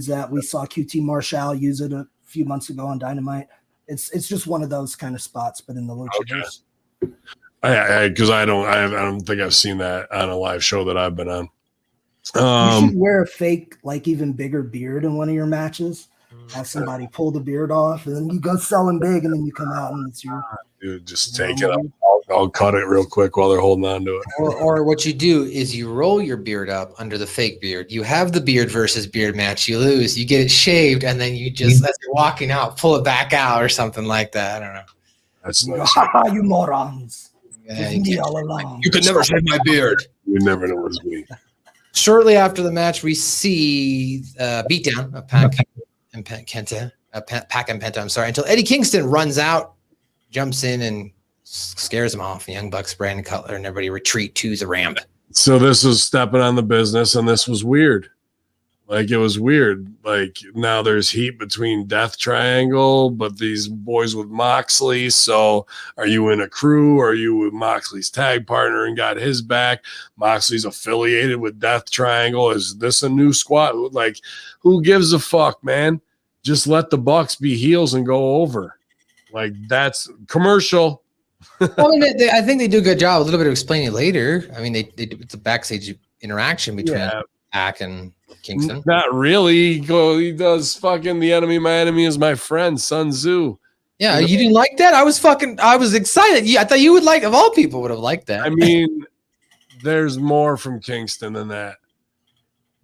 that. We saw QT Marshall use it a few months ago on Dynamite. It's just one of those kind of spots, but in the luchadors. Okay. Because I don't think I've seen that on a live show that I've been on. You should wear a fake, like even bigger beard in one of your matches. Have somebody pull the beard off, and then you go selling big, and then you come out and it's your. Dude, just take it. I'll cut it real quick while they're holding on to it. Or what you do is you roll your beard up under the fake beard. You have the beard versus beard match. You lose. You get it shaved, and then you just as you're walking out, pull it back out or something like that. I don't know. That's nice. You morons! Yeah, all along. You could never shave my beard. You never know what's me. Shortly after the match, we see beatdown of Pac and Penta. Pac and Penta. I'm sorry. Until Eddie Kingston runs out, jumps in, and scares him off. The Young Bucks, Brandon Cutler, and everybody retreat to the ramp. So this was stepping on the business, and this was weird. Like, it was weird. Like, now there's heat between Death Triangle, but these boys with Moxley. So are you in a crew? Or are you with Moxley's tag partner and got his back? Moxley's affiliated with Death Triangle. Is this a new squad? Like, who gives a fuck, man? Just let the Bucks be heels and go over. Like, that's commercial. Well, I mean, I think they do a good job. A little bit of explaining it later. I mean, they do, it's a backstage interaction between Pac and Kingston. Not really. He does fucking the enemy. My enemy is my friend, Sun Tzu. Yeah, you didn't like that? I was excited. I thought you would like, of all people, would have liked that. I mean, there's more from Kingston than that.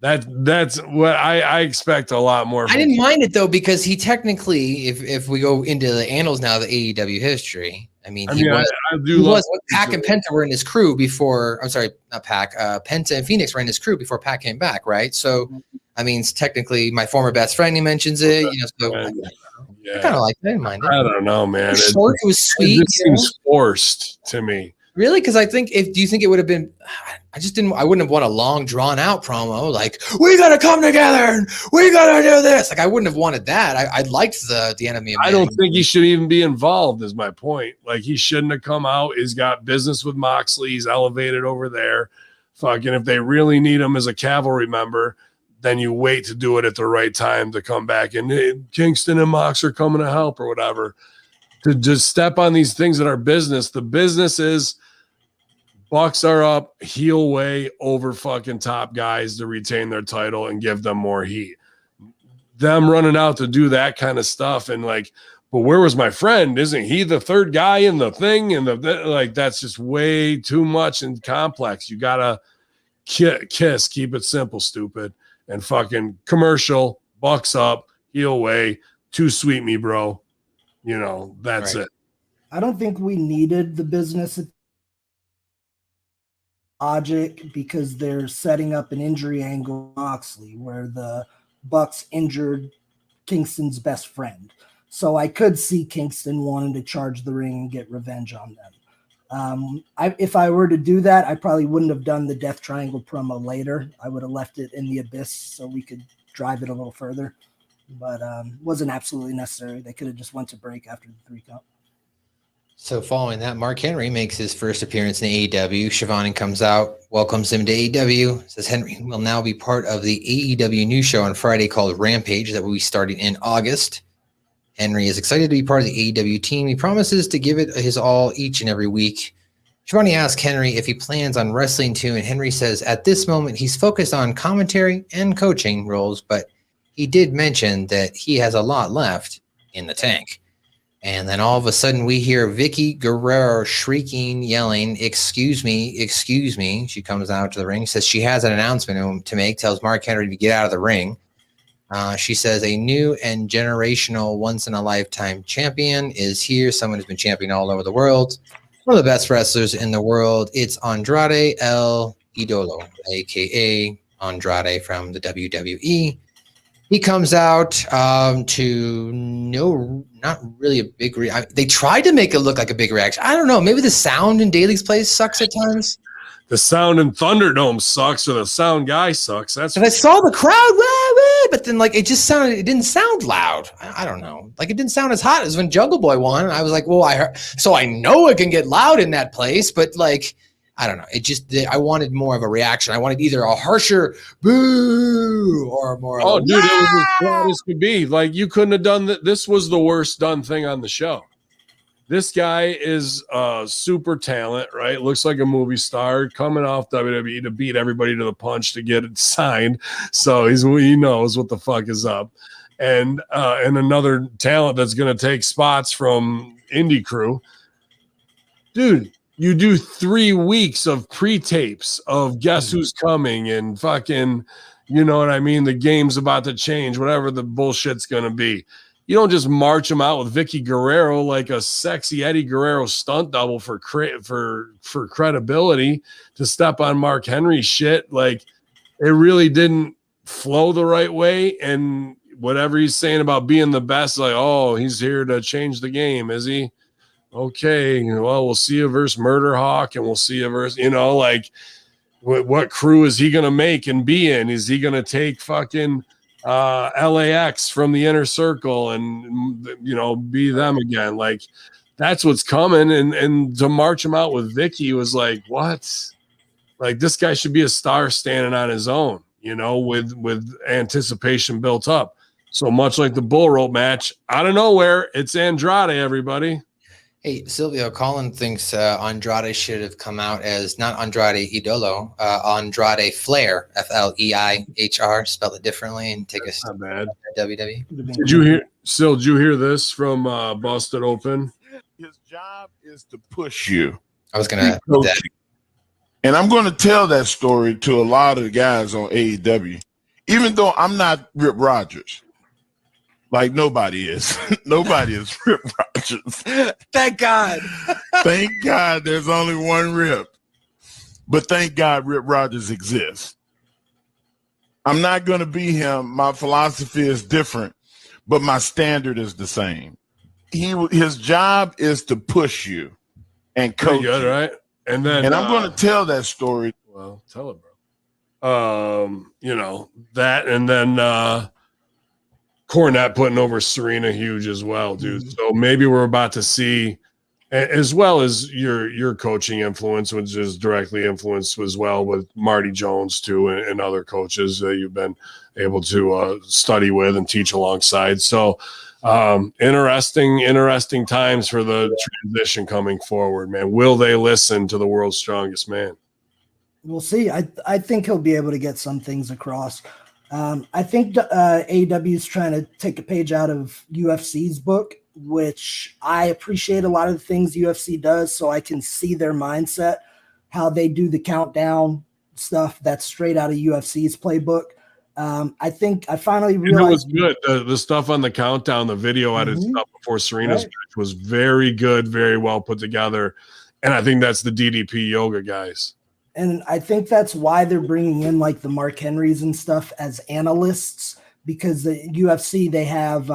That's what I expect a lot more. I didn't mind it though, because he technically, if we go into the annals now, the AEW history. I mean, Pac and Penta were in his crew before. I'm sorry, not Pac. Penta and Phoenix were in his crew before Pac came back, right? So, I mean, it's technically my former best friend. He mentions it. So I kind of like that. I didn't mind it. I don't know, man. It was sweet. It seems forced to me. Really? Because I think do you think it would have been? I wouldn't have wanted a long, drawn out promo like we gotta come together and we gotta do this. Like I wouldn't have wanted that. I liked the enemy. I don't think he should even be involved. Is my point. Like he shouldn't have come out. He's got business with Moxley. He's elevated over there. Fucking if they really need him as a cavalry member, then you wait to do it at the right time to come back. And Kingston and Mox are coming to help or whatever. To just step on these things that are business. The business is Bucks are up heel way over fucking top guys to retain their title and give them more heat. Them running out to do that kind of stuff and like but where was my friend? Isn't he the third guy in the thing? And like, that's just way too much and complex. You gotta kiss, keep it simple, stupid, and fucking commercial, bucks up, heel way, too sweet me, bro. You know, that's it. I don't think we needed the business logic because they're setting up an injury angle Moxley where the Bucks injured Kingston's best friend. So I could see Kingston wanting to charge the ring and get revenge on them. If I were to do that, I probably wouldn't have done the Death Triangle promo later. I would have left it in the abyss so we could drive it a little further. But wasn't absolutely necessary. They could have just went to break after the 3 count. So following that, Mark Henry makes his first appearance in AEW. Shivani comes out, welcomes him to AEW, says Henry will now be part of the AEW news show on Friday called Rampage that will be starting in August. Henry is excited to be part of the AEW team. He promises to give it his all each and every week. Shivani asks Henry if he plans on wrestling too, and Henry says at this moment he's focused on commentary and coaching roles, but he did mention that he has a lot left in the tank. And then all of a sudden we hear Vicky Guerrero shrieking, yelling, excuse me, excuse me. She comes out to the ring, says she has an announcement to make, tells Mark Henry to get out of the ring. She says a new and generational once-in-a-lifetime champion is here, someone who's been champion all over the world. One of the best wrestlers in the world. It's Andrade El Idolo, a.k.a. Andrade from the WWE. He comes out to not really a big reaction. They tried to make it look like a big reaction. I don't know. Maybe the sound in Daly's place sucks at times. The sound in Thunderdome sucks, or the sound guy sucks. That's. And I saw the crowd, but then like it didn't sound loud. I don't know. Like it didn't sound as hot as when Jungle Boy won. I was like, well, I know it can get loud in that place, but like. I don't know. I wanted more of a reaction. I wanted either a harsher boo or more. Oh, dude, it was as bad as could be. Like you couldn't have done that. This was the worst done thing on the show. This guy is super talent, right? Looks like a movie star coming off WWE to beat everybody to the punch to get it signed. So he knows what the fuck is up. And another talent that's going to take spots from Indie Crew. Dude. You do 3 weeks of pre-tapes of guess who's coming and fucking, you know what I mean? The game's about to change, whatever the bullshit's going to be. You don't just march them out with Vicky Guerrero like a sexy Eddie Guerrero stunt double for credibility to step on Mark Henry's shit. Like it really didn't flow the right way. And whatever he's saying about being the best, like, oh, he's here to change the game, is he? Okay, well, we'll see you versus Murder Hawk, and we'll see you versus, like, what crew is he going to make and be in? Is he going to take fucking LAX from the inner circle and, be them again? Like, that's what's coming. And to march him out with Vicky was like, what? Like, this guy should be a star standing on his own, with anticipation built up. So much like the bull rope match, out of nowhere, it's Andrade, everybody. Hey, Silvio, Colin thinks Andrade should have come out as not Andrade Idolo, Andrade Flair, F-L-E-I-H-R, spell it differently and take us not bad. WWE. Did you hear this from Busted Open? His job is to push you. I was going to and I'm going to tell that story to a lot of the guys on AEW, even though I'm not Rip Rogers. Like nobody is. Nobody is Rip Rogers. Thank God. Thank God there's only one Rip. But thank God Rip Rogers exists. I'm not going to be him. My philosophy is different, but my standard is the same. His job is to push you and coach you. Right? And then I'm going to tell that story. Well, tell it, bro. That, and then Cornette putting over Serena huge as well, dude. Mm-hmm. So maybe we're about to see, as well as your coaching influence, which is directly influenced as well with Marty Jones too, and other coaches that you've been able to study with and teach alongside. So interesting times for the transition coming forward, man. Will they listen to the world's strongest man? We'll see. I think he'll be able to get some things across. I think AEW is trying to take a page out of UFC's book which I appreciate a lot of the things UFC does, so I can see their mindset, how they do the countdown stuff that's straight out of UFC's playbook. I think I finally realized it was good. The stuff on the countdown, the video edited stuff before Serena's match was very good, very well put together. And I think that's the DDP yoga guys. And I think that's why they're bringing in like the Mark Henrys and stuff as analysts, because the UFC, they have,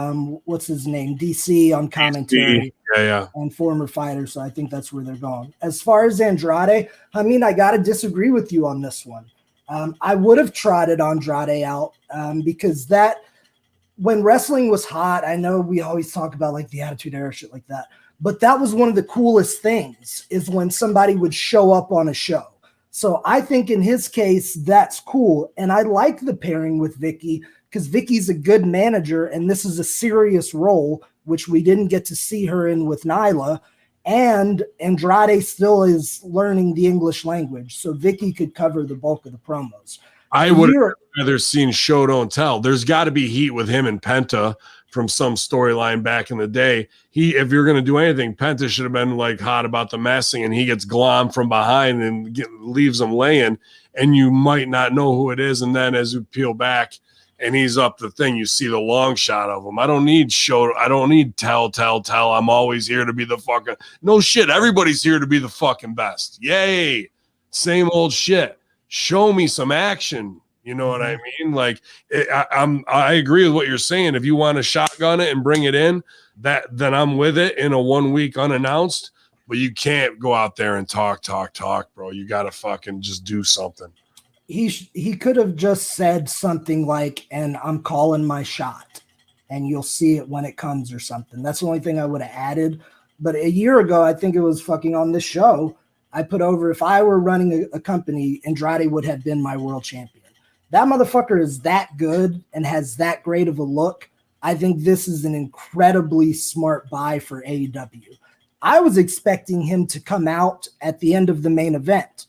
what's his name? DC on commentary. Yeah. And former fighters. So I think that's where they're going. As far as Andrade, I mean, I got to disagree with you on this one. I would have trotted Andrade out because that, when wrestling was hot, I know we always talk about like the Attitude Era, shit like that, but that was one of the coolest things is when somebody would show up on a show. So I think in his case, that's cool. And I like the pairing with Vicky because Vicky's a good manager and this is a serious role, which we didn't get to see her in with Nyla. And Andrade still is learning the English language, so Vicky could cover the bulk of the promos. I would have rather seen Show Don't Tell. There's got to be heat with him and Penta from some storyline back in the day. If you're going to do anything, Penta should have been like hot about the messing, and he gets glommed from behind and leaves him laying, and you might not know who it is. And then as you peel back and he's up the thing, you see the long shot of him. I don't need tell. I'm always here to be the fucking no shit. Everybody's here to be the fucking best. Yay. Same old shit. Show me some action. You know what I mean? Like I agree with what you're saying. If you want to shotgun it and bring it in, then I'm with it in a 1 week unannounced, but you can't go out there and talk, bro. You got to fucking just do something. He could have just said something like, and I'm calling my shot, and you'll see it when it comes or something. That's the only thing I would have added. But a year ago, I think it was fucking on this show, I put over, if I were running a company, Andrade would have been my world champion. That motherfucker is that good and has that great of a look. I think this is an incredibly smart buy for AEW. I was expecting him to come out at the end of the main event.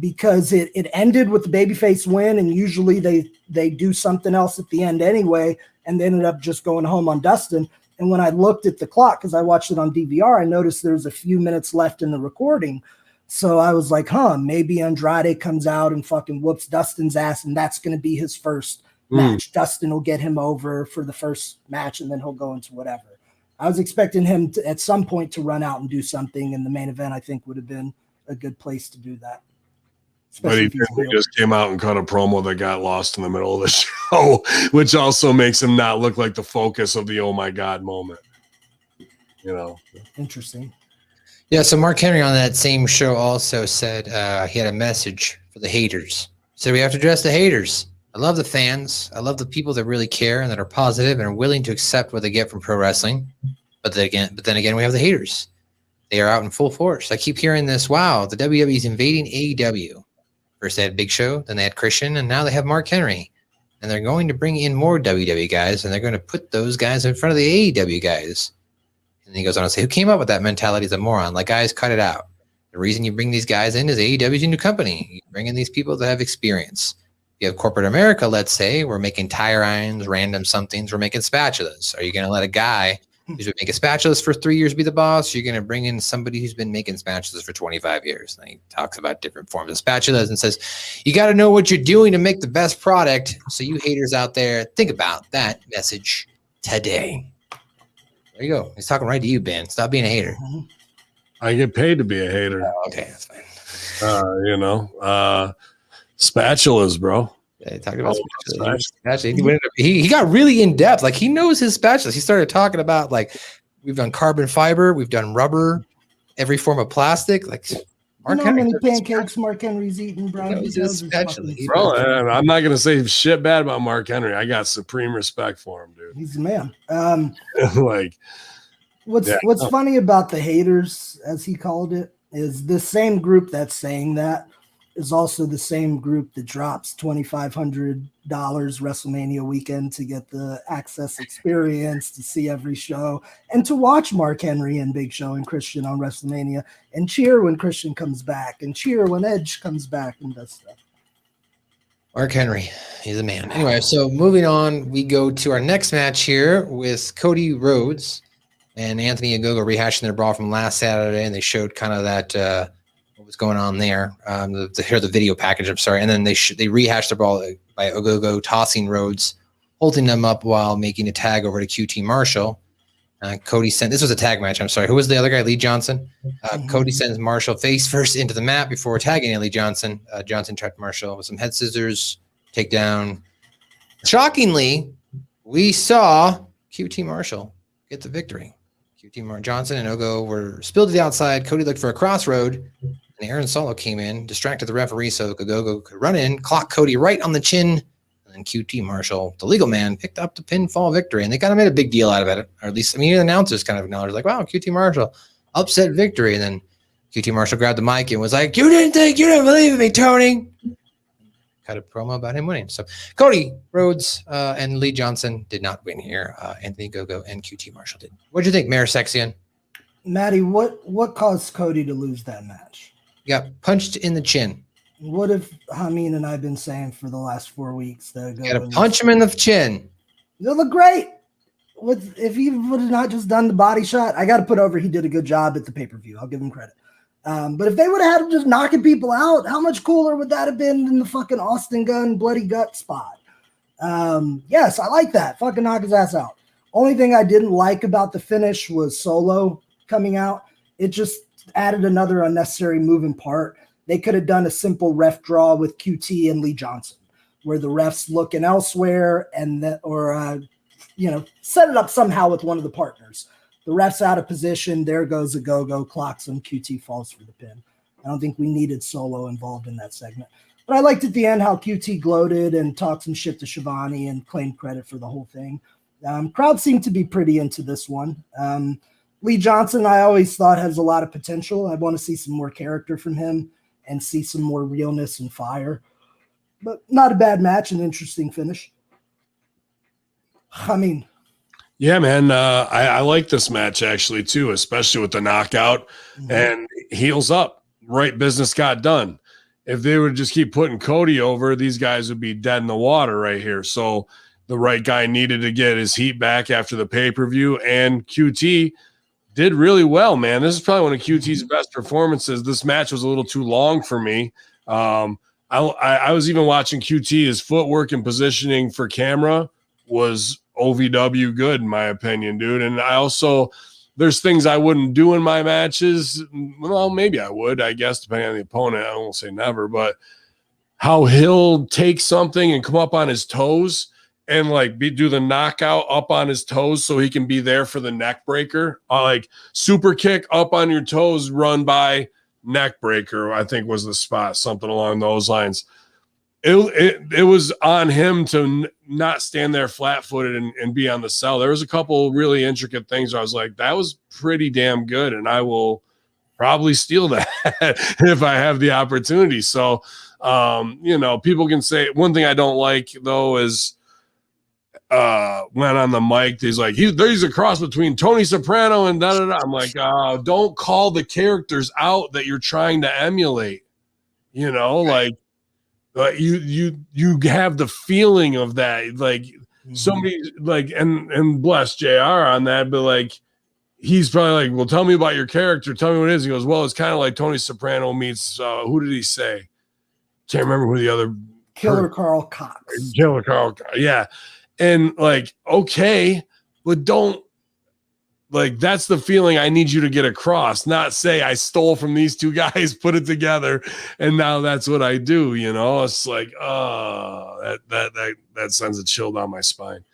Because it ended with the babyface win, and usually they do something else at the end anyway, and they ended up just going home on Dustin. And when I looked at the clock, because I watched it on DVR, I noticed there's a few minutes left in the recording. So I was like, maybe Andrade comes out and fucking whoops Dustin's ass, and that's going to be his first match. Dustin will get him over for the first match, and then he'll go into whatever. I was expecting him to, at some point, to run out and do something, and the main event, I think, would have been a good place to do that. But he just came out and cut a promo that got lost in the middle of the show, which also makes him not look like the focus of the oh my god moment. You know, interesting. Yeah. So Mark Henry on that same show also said he had a message for the haters. He said we have to address the haters. I love the fans. I love the people that really care and that are positive and are willing to accept what they get from pro wrestling. But then again, we have the haters. They are out in full force. I keep hearing this. Wow, the WWE is invading AEW. First they had Big Show, then they had Christian, and now they have Mark Henry. And they're going to bring in more WWE guys, and they're going to put those guys in front of the AEW guys. And he goes on to say, who came up with that mentality is a moron. Like, guys, cut it out. The reason you bring these guys in is AEW is a new company. You bring in these people that have experience. You have corporate America, let's say, we're making tire irons, random somethings, we're making spatulas. Are you going to let a guy who's been making spatulas for 3 years be the boss? You're going to bring in somebody who's been making spatulas for 25 years. And he talks about different forms of spatulas and says, you got to know what you're doing to make the best product. So you haters out there, think about that message today. There you go. He's talking right to you, Ben. Stop being a hater. I get paid to be a hater. Oh, okay, that's fine. Spatulas, bro. Yeah, talking about spatulas. He got really in depth. Like, he knows his spatulas. He started talking about, like, we've done carbon fiber, we've done rubber, every form of plastic. Like, Mark Henry, how many pancakes Mark Henry's eating, bro? Bro, I'm not gonna say shit bad about Mark Henry. I got supreme respect for him, dude. He's the man. Like, what's funny about the haters, as he called it, is the same group that's saying that is also the same group that drops $2,500 WrestleMania weekend to get the access experience, to see every show, and to watch Mark Henry and Big Show and Christian on WrestleMania, and cheer when Christian comes back, and cheer when Edge comes back and does stuff. Mark Henry, he's a man. Anyway, so moving on, we go to our next match here with Cody Rhodes and Anthony Ogogo rehashing their brawl from last Saturday, and they showed kind of that what was going on there. The video package, I'm sorry, and then they rehashed the brawl by Ogogo tossing Rhodes, holding them up while making a tag over to QT Marshall. Cody sent, this was a tag match, I'm sorry. Who was the other guy? Lee Johnson. Cody sends Marshall face first into the mat before tagging Lee Johnson. Johnson trapped Marshall with some head scissors, takedown. Shockingly, we saw QT Marshall get the victory. Johnson and Ogo were spilled to the outside. Cody looked for a crossroad, and Aaron Solo came in, distracted the referee so Ogogo could run in, clock Cody right on the chin. And QT Marshall, the legal man, picked up the pinfall victory, and they kind of made a big deal out of it, or at least, I mean, the announcers kind of acknowledged, like, wow, QT Marshall, upset victory. And then QT Marshall grabbed the mic and was like, you didn't believe in me, Tony. Cut a promo about him winning. So Cody Rhodes and Lee Johnson did not win here. Anthony Ogogo and QT Marshall did. What do you think, Mayor Sexian? Maddie, what caused Cody to lose that match? He got punched in the chin. What have Hamin and I been saying for the last 4 weeks? You gotta punch him in the chin. They'll look great. If he would have not just done the body shot, I got to put over he did a good job at the pay-per-view. I'll give him credit. But if they would have had him just knocking people out, how much cooler would that have been than the fucking Austin Gunn bloody gut spot? Yes, I like that. Fucking knock his ass out. Only thing I didn't like about the finish was Solo coming out. It just added another unnecessary moving part. They could have done a simple ref draw with QT and Lee Johnson, where the ref's looking elsewhere and set it up somehow with one of the partners. The ref's out of position. There goes Ogogo, clocks him. QT falls for the pin. I don't think we needed Solo involved in that segment. But I liked at the end how QT gloated and talked some shit to Shivani and claimed credit for the whole thing. Crowd seemed to be pretty into this one. Lee Johnson, I always thought has a lot of potential. I want to see some more character from him and see some more realness and fire. But not a bad match, an interesting finish. I mean, yeah, man. I like this match actually too, especially with the knockout and heels up. Right business got done. If they would just keep putting Cody over, these guys would be dead in the water right here. So the right guy needed to get his heat back after the pay-per-view, and QT did really well, man. This is probably one of QT's best performances. This match was a little too long for me. I was even watching QT. His footwork and positioning for camera was OVW good, in my opinion, dude. And I also, there's things I wouldn't do in my matches. Well, maybe I would, I guess, depending on the opponent. I won't say never, but how he'll take something and come up on his toes and do the knockout up on his toes so he can be there for the neck breaker. Like super kick up on your toes, run by neck breaker, I think was the spot, something along those lines. It was on him to not stand there flat-footed and be on the cell. There was a couple really intricate things where I was like, that was pretty damn good, and I will probably steal that if I have the opportunity. So, people can say, one thing I don't like, though, is when on the mic, he's like, there's a cross between Tony Soprano and da-da-da. I'm like, don't call the characters out that you're trying to emulate, like, you have the feeling of that, like somebody and bless JR on that, but like he's probably like, well, tell me about your character, tell me what it is. He goes, well, it's kind of like Tony Soprano meets who did he say? Can't remember who the other Killer Carl Cox. Yeah. And like, okay, but don't that's the feeling I need you to get across, not say I stole from these two guys, put it together, and now that's what I do. It's like, that sends a chill down my spine.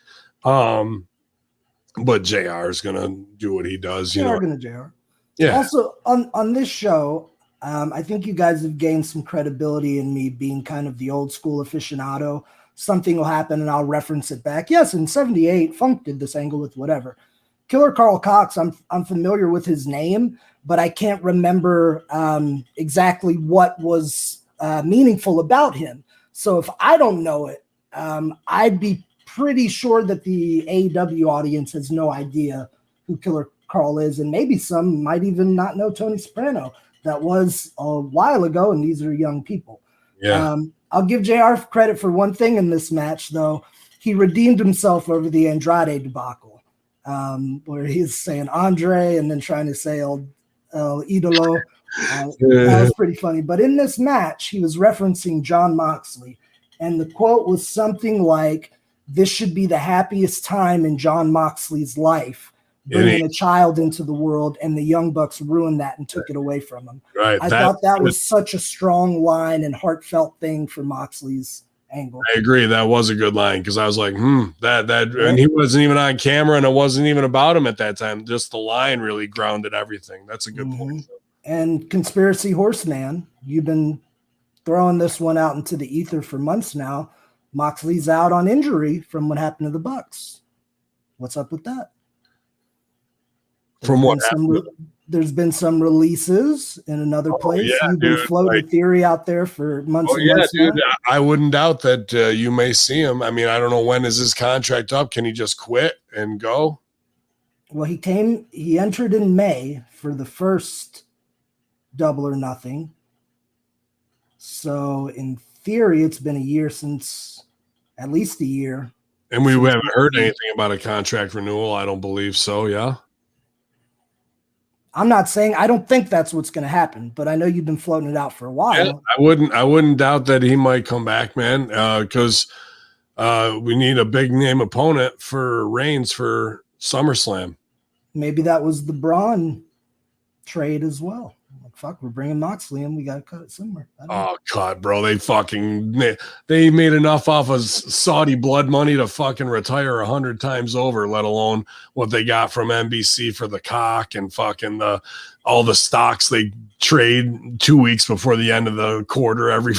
But JR is gonna do what he does. Gonna JR. Yeah. Also on this show, I think you guys have gained some credibility in me being kind of the old school aficionado. Something will happen and I'll reference it back. Yes, in '78, Funk did this angle with whatever. Killer Carl Cox, I'm familiar with his name, but I can't remember exactly what was meaningful about him. So if I don't know it, I'd be pretty sure that the AEW audience has no idea who Killer Carl is, and maybe some might even not know Tony Soprano. That was a while ago, and these are young people. Yeah. I'll give JR credit for one thing in this match, though. He redeemed himself over the Andrade debacle, where he's saying Andre and then trying to say El Idolo. That was pretty funny. But in this match, he was referencing Jon Moxley, and the quote was something like, "This should be the happiest time in Jon Moxley's life, bringing a child into the world, and the Young Bucks ruined that and took it away from him." Right. I thought that was such a strong line and heartfelt thing for Moxley's angle. I agree. That was a good line because I was like, and he wasn't even on camera and it wasn't even about him at that time. Just the line really grounded everything. That's a good point. And Conspiracy Horseman, you've been throwing this one out into the ether for months now. Moxley's out on injury from what happened to the Bucks. What's up with that? From what there's been some releases in another place. Yeah, You've been floating a theory out there for months and months now. I wouldn't doubt that you may see him. I mean, I don't know, when is his contract up? Can he just quit and go? Well, he entered in May for the first Double or Nothing. So in theory, it's been at least a year. And we haven't heard anything about a contract renewal. I don't believe so. Yeah. I'm not saying I don't think that's what's going to happen, but I know you've been floating it out for a while. Yeah, I wouldn't doubt that he might come back, man, because we need a big name opponent for Reigns for SummerSlam. Maybe that was the Braun trade as well. Like, fuck, we're bringing Moxley in. We got to cut it somewhere. Oh, God, bro. They made enough off of Saudi blood money to fucking retire 100 times over, let alone what they got from NBC for the cock and fucking all the stocks they trade 2 weeks before the end of the quarter, every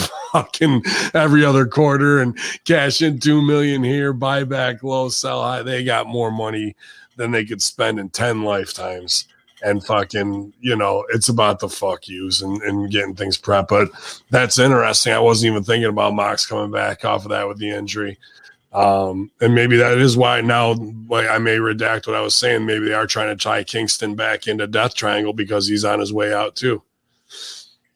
other quarter, and cash in $2 million here, buy back low, sell high. They got more money than they could spend in 10 lifetimes. And fucking, it's about the fuck yous and getting things prepped. But that's interesting. I wasn't even thinking about Mox coming back off of that with the injury. And maybe that is why now, like, I may redact what I was saying. Maybe they are trying to tie Kingston back into Death Triangle because he's on his way out too.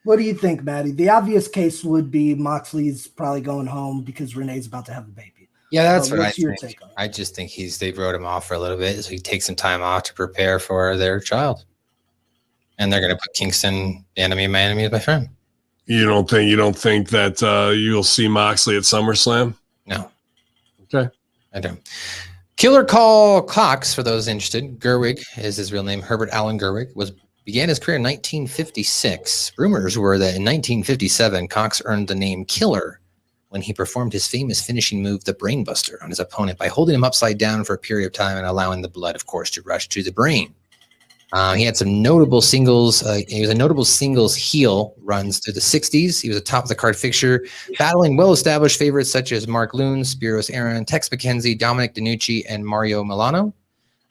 What do you think, Maddie? The obvious case would be Moxley's probably going home because Renee's about to have a baby. Yeah, that's what I think. I just think they wrote him off for a little bit, so he takes some time off to prepare for their child. And they're going to put Kingston, the enemy of my enemy is my friend. You don't think that you'll see Moxley at SummerSlam? No. Okay. I don't. Killer Call Cox, for those interested, Gerwig is his real name. Herbert Allen Gerwig began his career in 1956. Rumors were that in 1957, Cox earned the name Killer when he performed his famous finishing move, the Brainbuster, on his opponent by holding him upside down for a period of time and allowing the blood, of course, to rush to the brain. He had some notable singles. He was a notable singles heel runs through the 60s. He was a top of the card fixture, battling well-established favorites such as Mark Loon, Spiros Aaron, Tex McKenzie, Dominic DiNucci, and Mario Milano.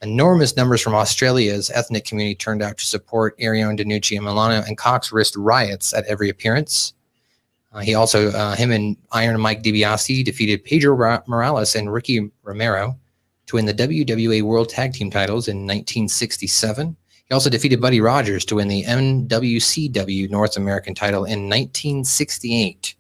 Enormous numbers from Australia's ethnic community turned out to support Arion, DiNucci, and Milano, and Cox risked riots at every appearance. He also, him and Iron Mike DiBiase defeated Pedro Morales and Ricky Romero to win the WWA World Tag Team titles in 1967. He also defeated Buddy Rogers to win the NWCW North American title in 1968.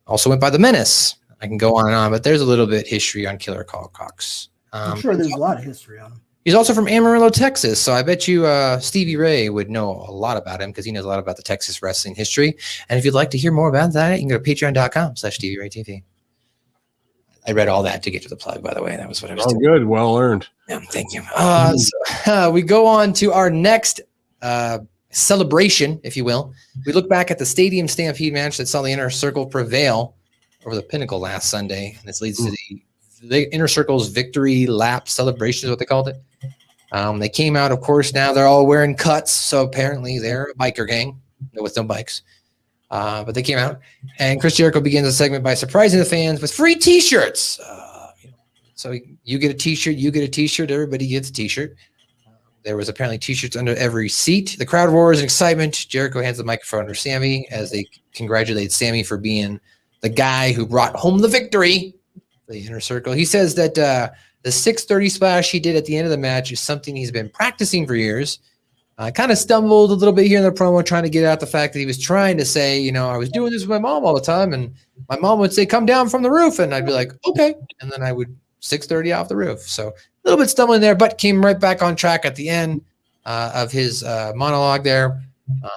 Also went by the Menace. I can go on and on, but there's a little bit history on Killer Call Cox. I'm sure there's a lot of history on him. He's also from Amarillo, Texas, so I bet you Stevie Ray would know a lot about him because he knows a lot about the Texas wrestling history. And if you'd like to hear more about that, you can go to patreon.com/StevieRayTV. I read all that to get to the plug, by the way. That was what I was doing. Good. Well earned. Yeah, thank you. So we go on to our next celebration, if you will. We look back at the Stadium Stampede match that saw the Inner Circle prevail over the Pinnacle last Sunday. And this leads to the Inner Circle's victory lap celebration is what they called it. They came out, of course, now they're all wearing cuts. So apparently they're a biker gang with no bikes. But they came out, and Chris Jericho begins the segment by surprising the fans with free T-shirts. So you get a T-shirt, you get a T-shirt, everybody gets a T-shirt. There was apparently T-shirts under every seat. The crowd roars in excitement. Jericho hands the microphone to Sammy as they congratulate Sammy for being the guy who brought home the victory. The Inner Circle. He says that the 630 splash he did at the end of the match is something he's been practicing for years. Kind of stumbled a little bit here in the promo, trying to get out the fact that he was trying to say, you know, I was doing this with my mom all the time, and my mom would say, "Come down from the roof," and I'd be like, "Okay," and then I would 6:30 off the roof. So a little bit stumbling there, but came right back on track at the end of his monologue there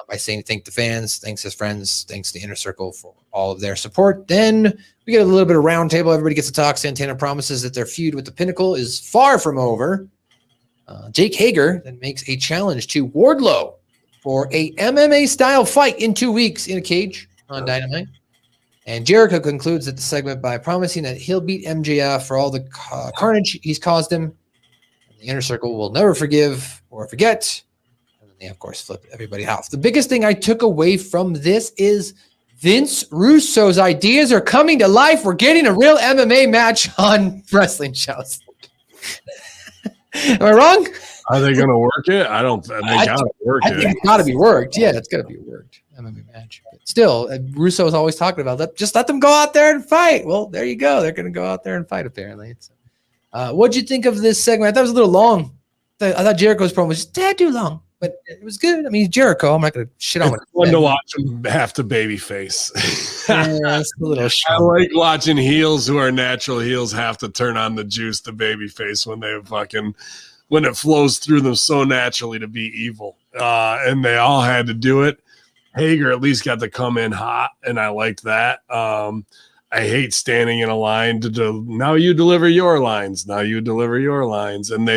by saying thank the fans, thanks his friends, thanks the Inner Circle for all of their support. Then we get a little bit of round table. Everybody gets to talk. Santana promises that their feud with the Pinnacle is far from over. Jake Hager then makes a challenge to Wardlow for a MMA-style fight in 2 weeks in a cage on Dynamite. And Jericho concludes the segment by promising that he'll beat MJF for all the carnage he's caused him. The Inner Circle will never forgive or forget. And then they, of course, flip everybody off. The biggest thing I took away from this is Vince Russo's ideas are coming to life. We're getting a real MMA match on wrestling shows. Am I wrong? Are they going to work it? I don't. They got to work it. I think it's got to be worked. Yeah, it's got to be a worked MMA match. But still, Russo is always talking about that. Just let them go out there and fight. Well, there you go. They're going to go out there and fight, apparently. So, what'd you think of this segment? I thought it was a little long. I thought Jericho's promo was just tad too long, but it was good. I mean, Jericho. I'm not going to shit on it. It's fun to watch him have to baby face. Yeah, it's a little I like watching heels who are natural heels have to turn on the juice to baby face when it flows through them so naturally to be evil. And they all had to do it. Hager at least got to come in hot, and I liked that. I hate standing in a line now you deliver your lines. Now you deliver your lines. And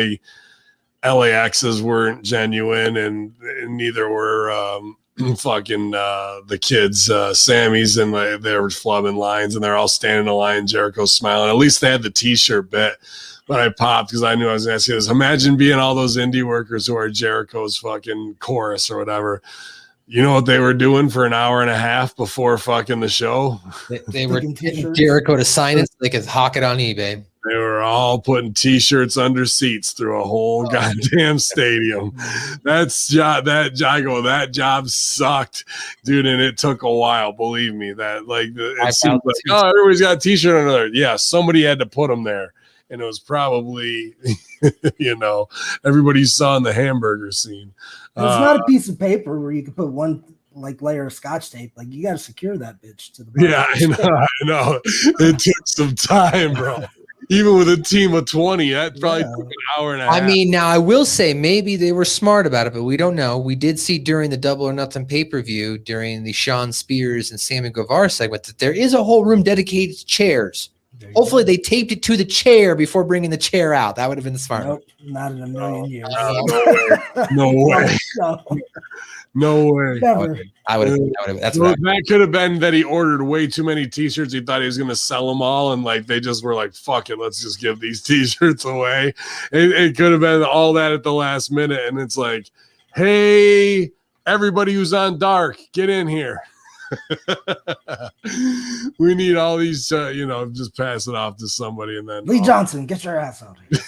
LAXs weren't genuine, and neither were the kids, Sammy's, and they were flubbing lines, and they're all standing in a line. Jericho smiling. At least they had the T-shirt bit, but I popped because I knew I was going to say this. Imagine being all those indie workers who are Jericho's fucking chorus or whatever. You know what they were doing for an hour and a half before fucking the show? They were getting Jericho to sign it so they could hawk it on eBay. They were all putting T-shirts under seats through a whole goddamn stadium. That job sucked, dude, and it took a while. Believe me, it seems like everybody's got a T-shirt under there. Yeah, somebody had to put them there, and it was probably everybody you saw in the hamburger scene. It's not a piece of paper where you can put one layer of Scotch tape. Like, you got to secure that bitch to the bottom. Yeah, I know. It took some time, bro. Even with a team of 20, that probably took an hour and a half. I mean, now I will say maybe they were smart about it, but we don't know. We did see during the Double or Nothing pay-per-view, during the Sean Spears and Sammy Guevara segment, that there is a whole room dedicated to chairs. Hopefully they taped it to the chair before bringing the chair out. That would have been the smart. Nope, not in a million years. No way. No way. Never. I would have. That's what that could have been that he ordered way too many T-shirts. He thought he was going to sell them all, and they just were like, "Fuck it, let's just give these T-shirts away." It could have been all that at the last minute, and it's like, "Hey, everybody who's on Dark, get in here." We need all these, just pass it off to somebody, and then Lee Johnson, get your ass out here.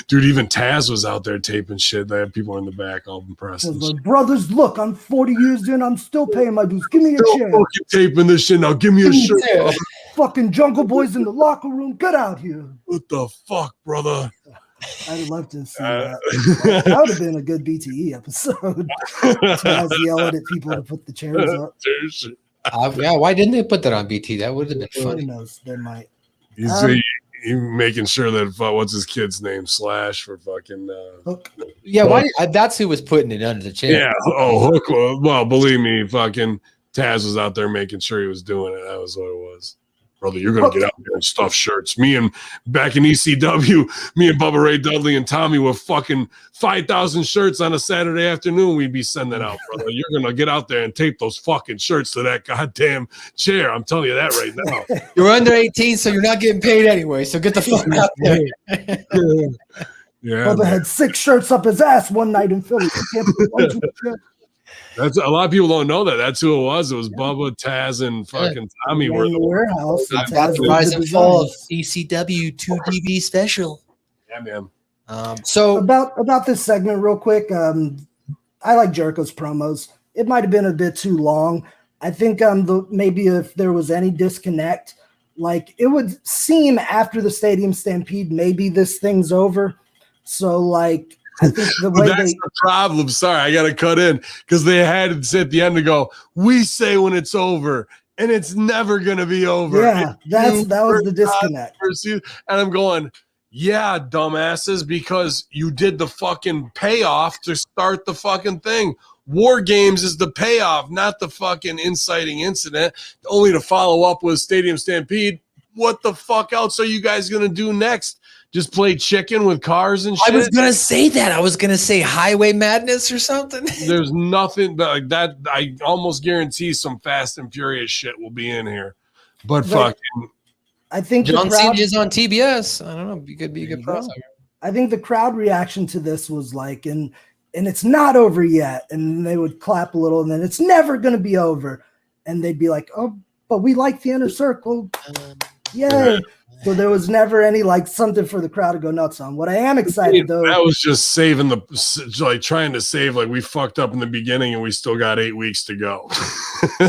Dude, even Taz was out there taping shit. They had people in the back all impressed. Brothers, look, I'm 40 years in. I'm still paying my dues. Give me a chair. Fucking taping this shit now. Give me a shirt. Fucking Jungle Boys in the locker room. Get out here. What the fuck, brother? I'd love to see that. That would have been a good BTE episode. Taz yelling at people to put the chairs up. yeah, why didn't they put that on BT? That would have been funny. Who knows? They might. He's making sure that what's his kid's name? Slash for fucking Hook. Yeah, why? That's who was putting it under the chair. Yeah. Oh, Hook. Well, believe me, fucking Taz was out there making sure he was doing it. That was what it was. Brother, you're going to get out there and stuff shirts. Me and back in ECW, me and Bubba Ray Dudley and Tommy were fucking 5,000 shirts on a Saturday afternoon. We'd be sending out, brother. You're going to get out there and tape those fucking shirts to that goddamn chair. I'm telling you that right now. You're under 18, so you're not getting paid anyway. So get the fuck out there. Yeah. Bubba had 6 shirts up his ass one night in Philly. That's a lot of people don't know that. That's who it was. It was Bubba, Taz, and fucking Tommy were in the warehouse. That's the rise and fall of ECW 2TV special. Yeah, man. So about this segment, real quick. I like Jericho's promos. It might have been a bit too long. I think maybe if there was any disconnect, it would seem after the Stadium Stampede, maybe this thing's over. So I think the But way that's the problem. Sorry, I got to cut in because they had to at the end to go, we say when it's over, and it's never going to be over. Yeah, that was the disconnect. And I'm going, yeah, dumbasses, because you did the fucking payoff to start the fucking thing. War Games is the payoff, not the fucking inciting incident, only to follow up with Stadium Stampede. What the fuck else are you guys going to do next? Just play chicken with cars and shit? I was going to say that. I was going to say Highway Madness or something. There's nothing but like that. I almost guarantee some Fast and Furious shit will be in here. But fucking, I think John Cena is on TBS. I don't know. It could be a good crossover. I think the crowd reaction to this was like, and it's not over yet. And they would clap a little, and then it's never going to be over. And they'd be like, oh, but we like the Inner Circle. Yay. So there was never any like something for the crowd to go nuts on. What I am excited though, that was just saving trying to save, like we fucked up in the beginning and we still got 8 weeks to go.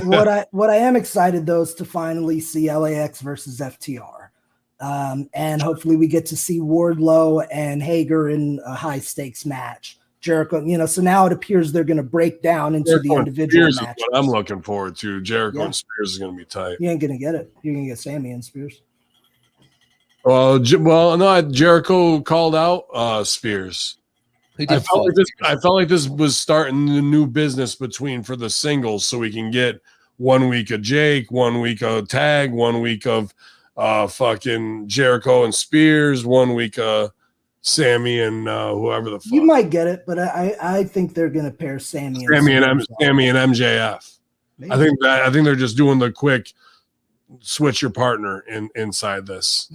what I am excited though is to finally see LAX versus FTR. And hopefully we get to see Wardlow and Hager in a high stakes match. Jericho, so now it appears they're going to break down into the individual matches. I'm looking forward to. Jericho and Spears is going to be tight. You ain't going to get it. You're going to get Sammy and Spears. Well, no, Jericho called out Spears. I felt like this was starting the new business for the singles, so we can get 1 week of Jake, 1 week of Tag, 1 week of fucking Jericho and Spears, 1 week of Sammy and whoever the fuck. You might get it, but I think they're going to pair Sammy and MJF. Maybe. I think they're just doing the quick switch your partner inside this.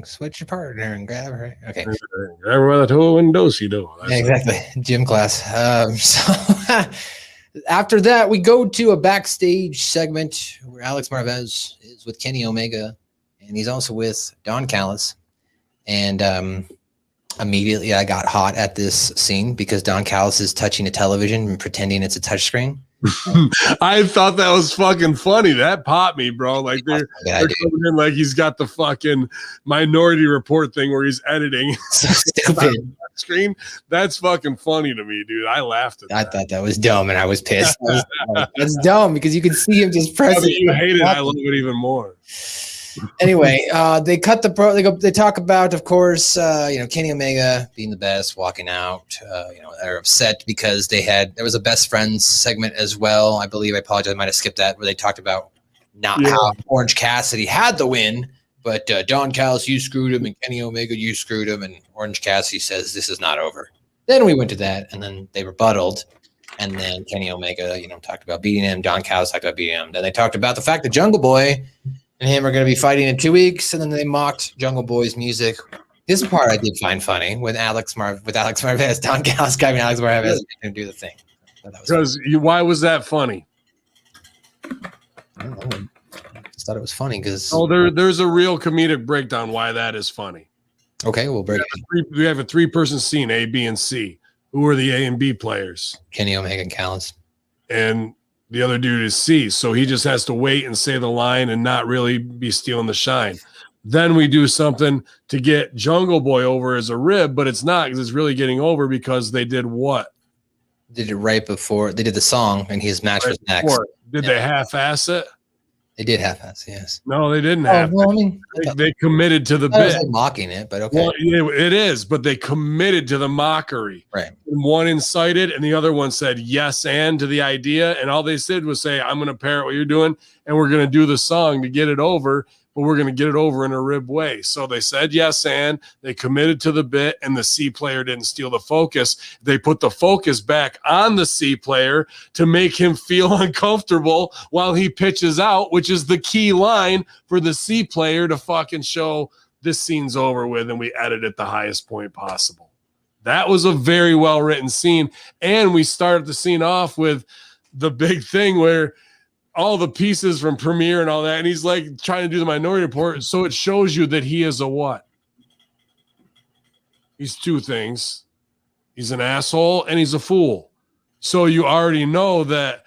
Switch your partner and grab her. Okay. Grab her by the toe and do. Yeah, exactly. Gym class. So after that, we go to a backstage segment where Alex Marvez is with Kenny Omega, and he's also with Don Callis. And immediately I got hot at this scene because Don Callis is touching a television and pretending it's a touchscreen. I thought that was fucking funny. That popped me, bro. Like they're coming in like he's got the fucking Minority Report thing where he's editing. So stupid. Screen. That's fucking funny to me, dude. I laughed at that. I thought that was dumb and I was pissed. That's dumb because you can see him just pressing. You hate it. I love it even more. Anyway, they cut the they talk about, of course, Kenny Omega being the best, walking out. They're upset because there was a best friends segment as well. I apologize, I might have skipped that, where they talked about how Orange Cassidy had the win, but Don Callis, you screwed him, and Kenny Omega, you screwed him, and Orange Cassidy says this is not over. Then we went to that, and then they rebutted, and then Kenny Omega, talked about beating him. Don Callis talked about beating him. Then they talked about the fact that Jungle Boy and him are going to be fighting in 2 weeks, and then they mocked Jungle Boy's music. This part I did find funny with Alex Marvez, Don Callis driving Alex Marvez going to do the thing. Because why was that funny? I don't know. I just thought it was funny because there's a real comedic breakdown why that is funny. Okay, we'll break it. We have a 3-person scene, A, B, and C. Who are the A and B players? Kenny Omega and Callis. And the other dude is C, so he just has to wait and say the line and not really be stealing the shine. Then we do something to get Jungle Boy over as a rib, but it's not because it's really getting over because they did what? Did it right before they did the song, and his match was next. Did they half-ass it? They did half-ass, yes. No, they didn't they committed to the bit. Was like mocking it, but okay. Well, it is, but they committed to the mockery. Right. One incited, and the other one said yes and to the idea, and all they said was say, I'm going to parrot what you're doing, and we're going to do the song to get it over, but we're going to get it over in a rib way. So they said yes and, they committed to the bit, and the C player didn't steal the focus. They put the focus back on the C player to make him feel uncomfortable while he pitches out, which is the key line for the C player to fucking show this scene's over with, and we edit at the highest point possible. That was a very well-written scene, and we started the scene off with the big thing where all the pieces from Premiere and all that, and he's like trying to do the Minority Report, so it shows you that he is a what? He's two things. He's an asshole and he's a fool. So you already know that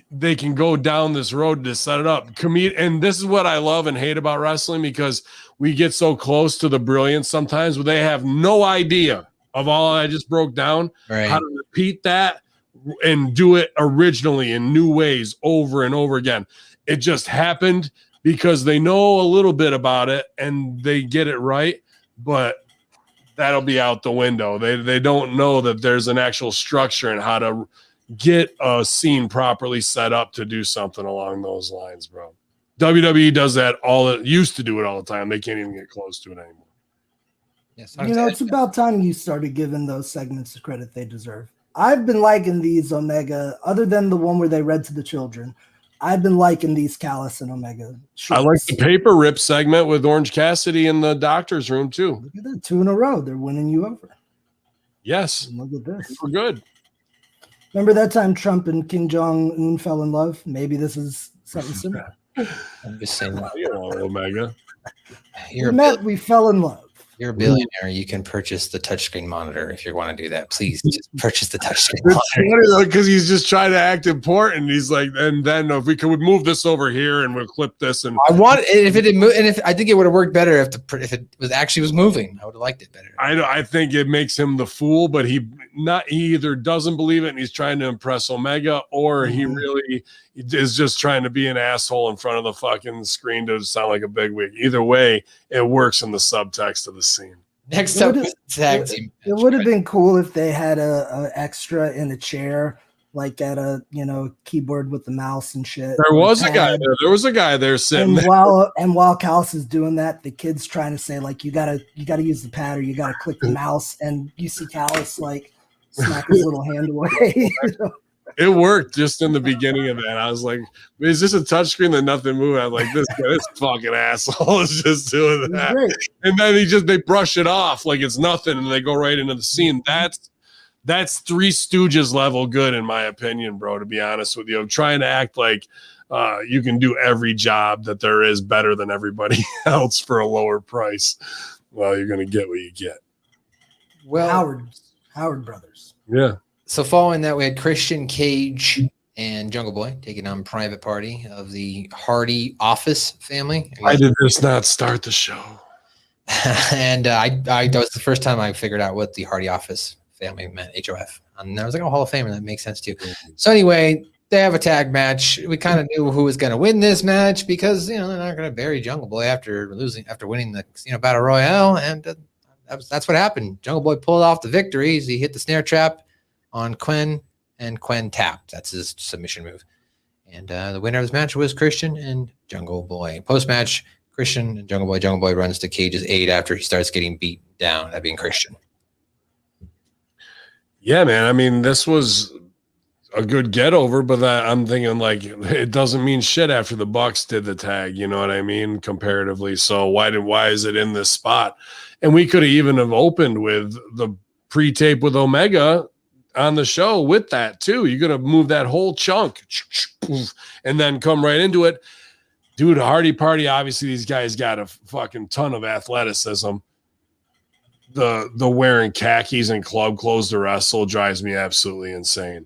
they can go down this road to set it up. And this is what I love and hate about wrestling, because we get so close to the brilliance sometimes, but they have no idea of all I just broke down, Right. how to repeat that and do it originally in new ways over and over again. It just happened because they know a little bit about it and they get it right, but that'll be out the window. They don't know that there's an actual structure and how to get a scene properly set up to do something along those lines, bro. WWE does that used to do it all the time. They can't even get close to it anymore. Yes, It's about time you started giving those segments the credit they deserve. I've been liking these Omega, other than the one where they read to the children. I've been liking these Callis and Omega shorts. I like the paper rip segment with Orange Cassidy in the doctor's room too. Look at that, 2 in a row. They're winning you over. Yes. And look at this. We're good. Remember that time Trump and Kim Jong-un fell in love? Maybe this is something similar. I'm just saying that. You know, Omega. We fell in love. You're a billionaire. You can purchase the touchscreen monitor if you want to do that. Please just purchase the touchscreen monitor. Because he's just trying to act important. He's like, and then if we could move this over here and we'll clip this. And I want if it didn't move, and if I think it would have worked better if it was moving. I would have liked it better. I think it makes him the fool, but he either doesn't believe it and he's trying to impress Omega, or he really is just trying to be an asshole in front of the fucking screen to sound like a bigwig. Either way, it works in the subtext of the scene. Next up, tag team. It would have been cool if they had a extra in a chair, like at a keyboard with the mouse and shit. There was a guy there. There was a guy there sitting. And while Callis is doing that, the kid's trying to say like you gotta use the pad or you gotta click the mouse, and you see Callis like smack his little hand away. It worked just in the beginning of that. I was like, is this a touchscreen that nothing moved? I was like, this fucking asshole is just doing that. And then they brush it off like it's nothing and they go right into the scene. That's Three Stooges level good, in my opinion, bro, to be honest with you. I'm trying to act like you can do every job that there is better than everybody else for a lower price. Well, you're going to get what you get. Well, Howard Brothers. Yeah. So following that, we had Christian Cage and Jungle Boy taking on Private Party of the Hardy Office family. Why did this not start the show? And that was the first time I figured out what the Hardy Office family meant, HOF. And I was like, oh, Hall of Fame, and that makes sense too. So anyway, they have a tag match. We kind of knew who was going to win this match because they're not going to bury Jungle Boy after winning the Battle Royale, and that's what happened. Jungle Boy pulled off the victory. He hit the snare trap on Quen, and Quen tapped. That's his submission move. And the winner of this match was Christian and Jungle Boy. Post-match, Christian and Jungle Boy. Jungle Boy runs to Cage's aid after he starts getting beat down, that being Christian. Yeah, man. I mean, this was a good get over, but I'm thinking like it doesn't mean shit after the Bucks did the tag. You know what I mean? Comparatively. So why is it in this spot? And we could have even opened with the pre-tape with Omega on the show with that too. You're gonna move that whole chunk and then come right into it. Dude, Hardy Party, obviously these guys got a fucking ton of athleticism. The wearing khakis and club clothes to wrestle drives me absolutely insane.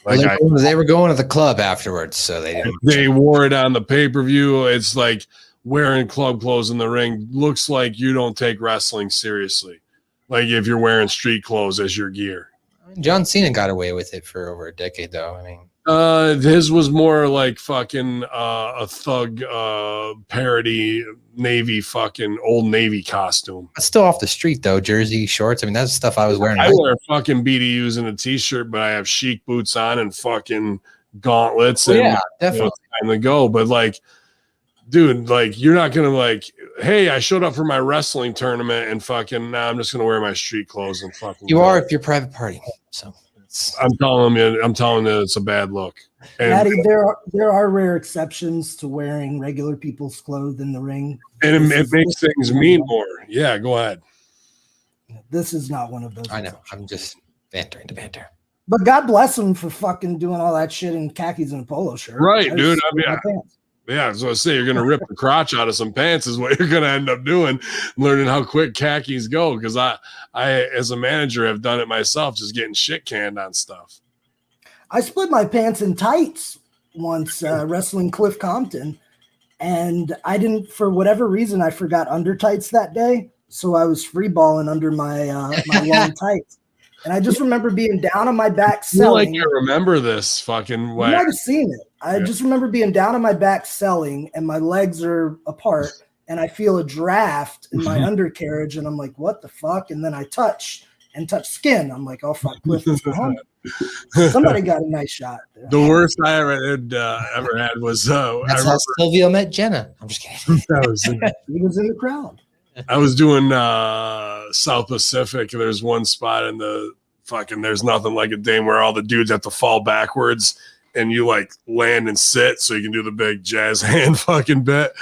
Like they were going to the club afterwards, so they wore it on the pay-per-view. It's like wearing club clothes in the ring looks like you don't take wrestling seriously. Like if you're wearing street clothes as your gear. John Cena got away with it for over a decade, though. I mean, his was more like fucking a thug parody Navy fucking Old Navy costume. It's still off the street though. Jersey shorts. I mean, that's stuff I was wearing. I wear fucking BDUs and a t-shirt, but I have chic boots on and fucking gauntlets. And, yeah, definitely. Time to go. But like, dude, like you're not gonna like, hey, I showed up for my wrestling tournament and fucking now I'm just gonna wear my street clothes and fucking. You are if you're Private Party. So I'm telling you it's a bad look. And Maddie, there are rare exceptions to wearing regular people's clothes in the ring. And it makes things mean more. Yeah, go ahead. This is not one of those. I know. I'm just bantering to banter. But God bless him for fucking doing all that shit in khakis and a polo shirt. Right, dude. I mean, yeah, so I say you're going to rip the crotch out of some pants is what you're going to end up doing, learning how quick khakis go. Because I, as a manager, have done it myself, just getting shit canned on stuff. I split my pants in tights once wrestling Cliff Compton, and I didn't, for whatever reason, I forgot under tights that day. so I was free balling under my my long tights. And I just remember being down on my back I feel like selling. you remember this fucking You way. might have seen it. I just remember being down on my back selling, and my legs are apart, and I feel a draft in my undercarriage, and I'm like, what the fuck? And then I touch skin. I'm like, oh fuck, Cliff is gone. Somebody got a nice shot. The worst I ever had was That's how Silvio met Jenna. I'm just kidding. He was in the crowd. I was doing South Pacific. There's one spot in the fucking there's nothing like a dame where all the dudes have to fall backwards and you like land and sit so you can do the big jazz hand fucking bit.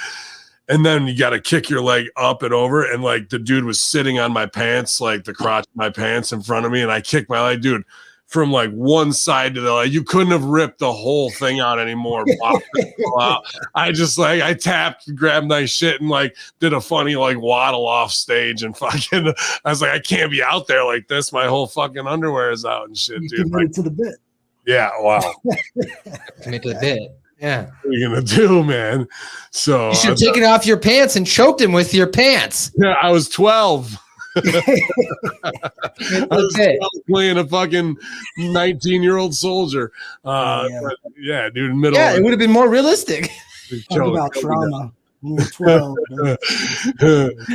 And then you got to kick your leg up and over. And like the dude was sitting on my pants, like the crotch of my pants in front of me. And I kicked my leg, dude, from like one side to the other. You couldn't have ripped the whole thing out anymore. I just like, I tapped, grabbed nice shit and like did a funny like waddle off stage and fucking, I was like, I can't be out there like this. My whole fucking underwear is out and shit, You dude. committed to the bit. Yeah, wow. Commit to the bit. Yeah. What are you gonna do, man? So You should have taken off your pants and choked him with your pants. yeah, I was 12. I was 12 playing a fucking 19-year-old solder. But yeah, dude, middle. Yeah, it would have been more realistic. Talk about trauma. When you're 12.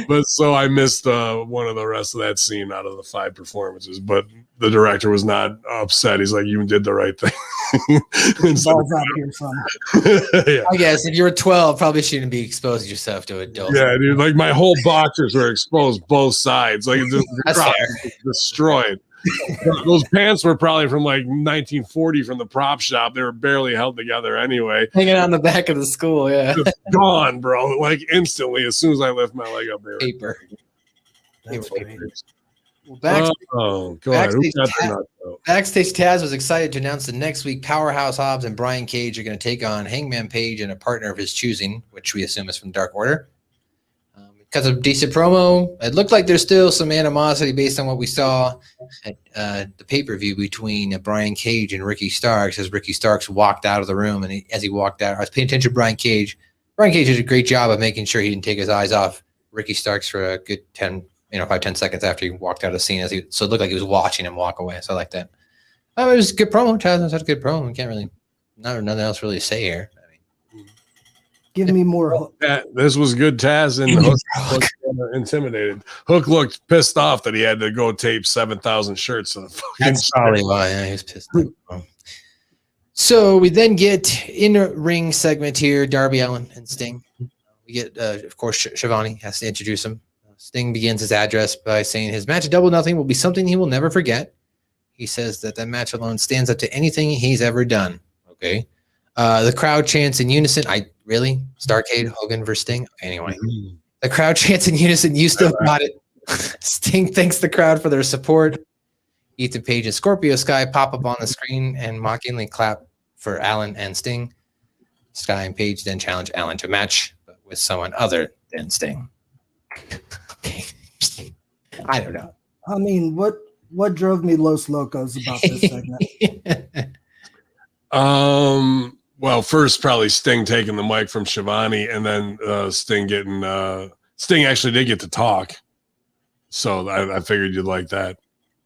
But so I missed one of the rest of that scene out of the 5 performances. But the director was not upset. He's like, "You did the right thing." Balls out here, son. Yeah. I guess if you were 12, probably shouldn't be exposing yourself to adults. Yeah, dude. Like my whole boxers were exposed both sides. Like the That's crotch fair. was destroyed. Those pants were probably from like 1940 from the prop shop. They were barely held together anyway. Hanging on the back of the school, yeah. Just gone, bro. Like instantly, as soon as I lift my leg up there. Paper. That's great. Well, backstage, Go ahead. Who backstage got the Taz- nuts, though? backstage, Taz was excited to announce that next week Powerhouse Hobbs and Brian Cage are going to take on Hangman Page and a partner of his choosing, which we assume is from Dark Order. Because of decent promo, it looked like there's still some animosity based on what we saw at the pay-per-view between Brian Cage and Ricky Starks as Ricky Starks walked out of the room. And as he walked out, I was paying attention to Brian Cage. Brian Cage did a great job of making sure he didn't take his eyes off Ricky Starks for a good 5-10 seconds after he walked out of the scene. So it looked like he was watching him walk away. So I like that. It was a good promo. Taz had a good promo. We can't really, nothing else really to say here. Give me more. This was good, Taz, and Hook looked intimidated. Hook looked pissed off that he had to go tape 7,000 shirts. To the fucking That's probably why. Yeah, he was pissed off. So we then get in a ring segment here, Darby Allin and Sting. We get, of course, Shivani has to introduce him. Sting begins his address by saying his match at Double Nothing will be something he will never forget. He says that match alone stands up to anything he's ever done. Okay. The crowd chants in unison. Really? Starcade, Hogan versus Sting? Anyway. The crowd chants in unison. You still got it. Sting thanks the crowd for their support. Ethan Page and Scorpio Sky pop up on the screen and mockingly clap for Allin and Sting. Sky and Page then challenge Allin to a match, but with someone other than Sting. Okay. I don't know. I mean, what drove me Los Locos about this segment? Well, first probably Sting taking the mic from Shivani, and then Sting getting Sting actually did get to talk, so I figured you'd like that.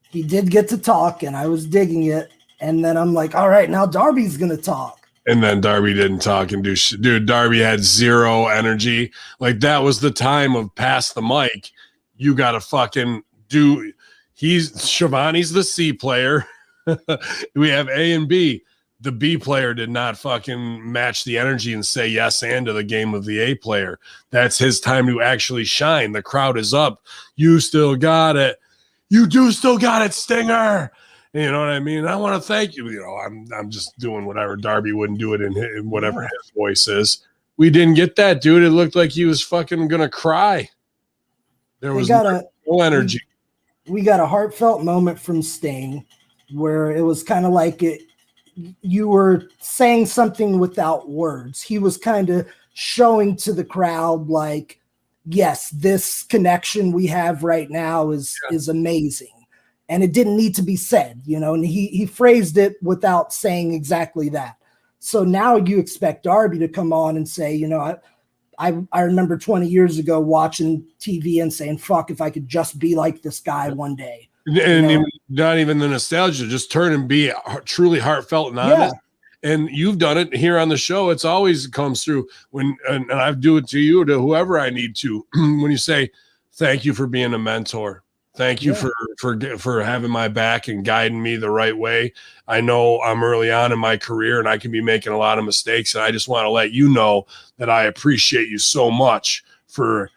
He did get to talk, and I was digging it. And then I'm like, all right, now Darby's gonna talk. And then Darby didn't talk and do shit. Dude, Darby had zero energy. Like that was the time of pass the mic. You gotta fucking do. Shivani's the C player. We have A and B. The B player did not fucking match the energy and say yes and to the game of the A player. That's his time to actually shine. The crowd is up. You still got it. You do still got it, Stinger. You know what I mean? I want to thank you. You know, I'm just doing whatever. Darby wouldn't do it in whatever his voice is. We didn't get that, dude. It looked like he was fucking gonna cry. There was no energy. We got a heartfelt moment from Sting where it was kind of like you were saying something without words. He was kind of showing to the crowd like, yes, this connection we have right now is amazing. And it didn't need to be said, you know, and he phrased it without saying exactly that. So now you expect Darby to come on and say, you know, I remember 20 years ago watching TV and saying, fuck, if I could just be like this guy one day. And not even the nostalgia, just turn and be truly heartfelt and honest. And you've done it here on the show. It's always comes through and I do it to you, to whoever I need to, when you say, thank you for being a mentor. Thank you for having my back and guiding me the right way. I know I'm early on in my career and I can be making a lot of mistakes. And I just want to let you know that I appreciate you so much for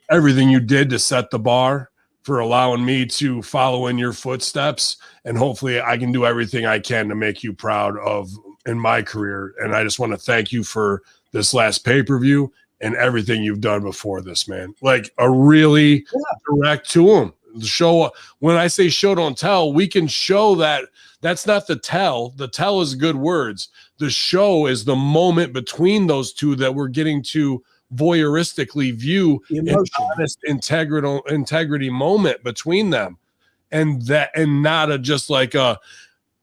everything you did to set the bar, for allowing me to follow in your footsteps. And hopefully I can do everything I can to make you proud of in my career. And I just want to thank you for this last pay-per-view and everything you've done before this, man. Like a really direct to him. The show, when I say show don't tell, we can show that that's not the tell. The tell is good words. The show is the moment between those two that we're getting to voyeuristically view an honest integrity moment between them. And not just like a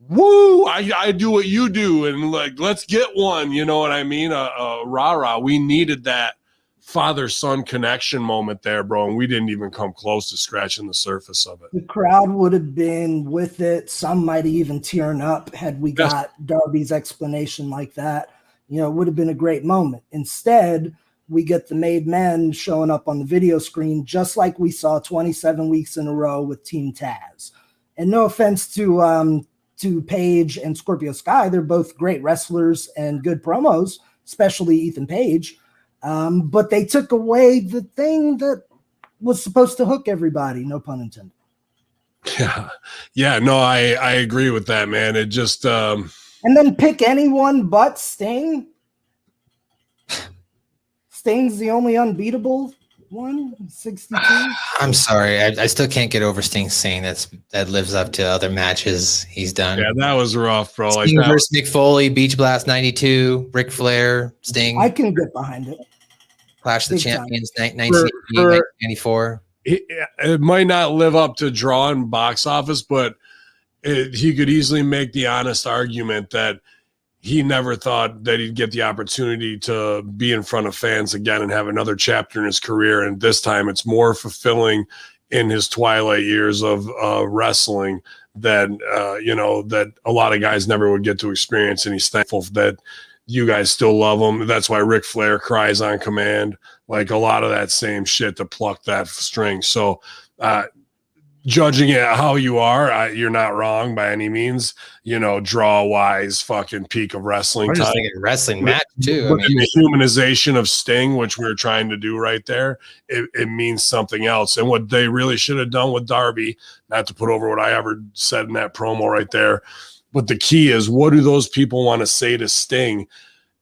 woo, I do what you do and like let's get one, you know what I mean? A rah-rah. We needed that father-son connection moment there, bro, and we didn't even come close to scratching the surface of it. The crowd would have been with it. Some might have even teared up had we got Darby's explanation like that. You know, it would have been a great moment. Instead, we get the made men showing up on the video screen just like we saw 27 weeks in a row with Team Taz. And no offense to Paige and Scorpio Sky, they're both great wrestlers and good promos, especially Ethan Page. But they took away the thing that was supposed to hook everybody, no pun intended. Yeah, no, I agree with that, man. It just and then pick anyone but Sting. Sting's the only unbeatable one, 62. I'm sorry. I still can't get over Sting saying that lives up to other matches he's done. Yeah, that was rough, bro. Sting like versus Mick Foley, Beach Blast 92, Ric Flair, Sting. I can get behind it. Clash of the Champions, 1994. It might not live up to drawing box office, but he could easily make the honest argument that he never thought that he'd get the opportunity to be in front of fans again and have another chapter in his career. And this time it's more fulfilling in his twilight years of wrestling that, that a lot of guys never would get to experience. And he's thankful that you guys still love him. That's why Ric Flair cries on command, like a lot of that same shit to pluck that string. So, judging it how you are, you're not wrong by any means. You know, draw wise, fucking peak of wrestling. I'm just thinking wrestling match too. The humanization of Sting, which we were trying to do right there, it means something else. And what they really should have done with Darby, not to put over what I ever said in that promo right there, but the key is, what do those people want to say to Sting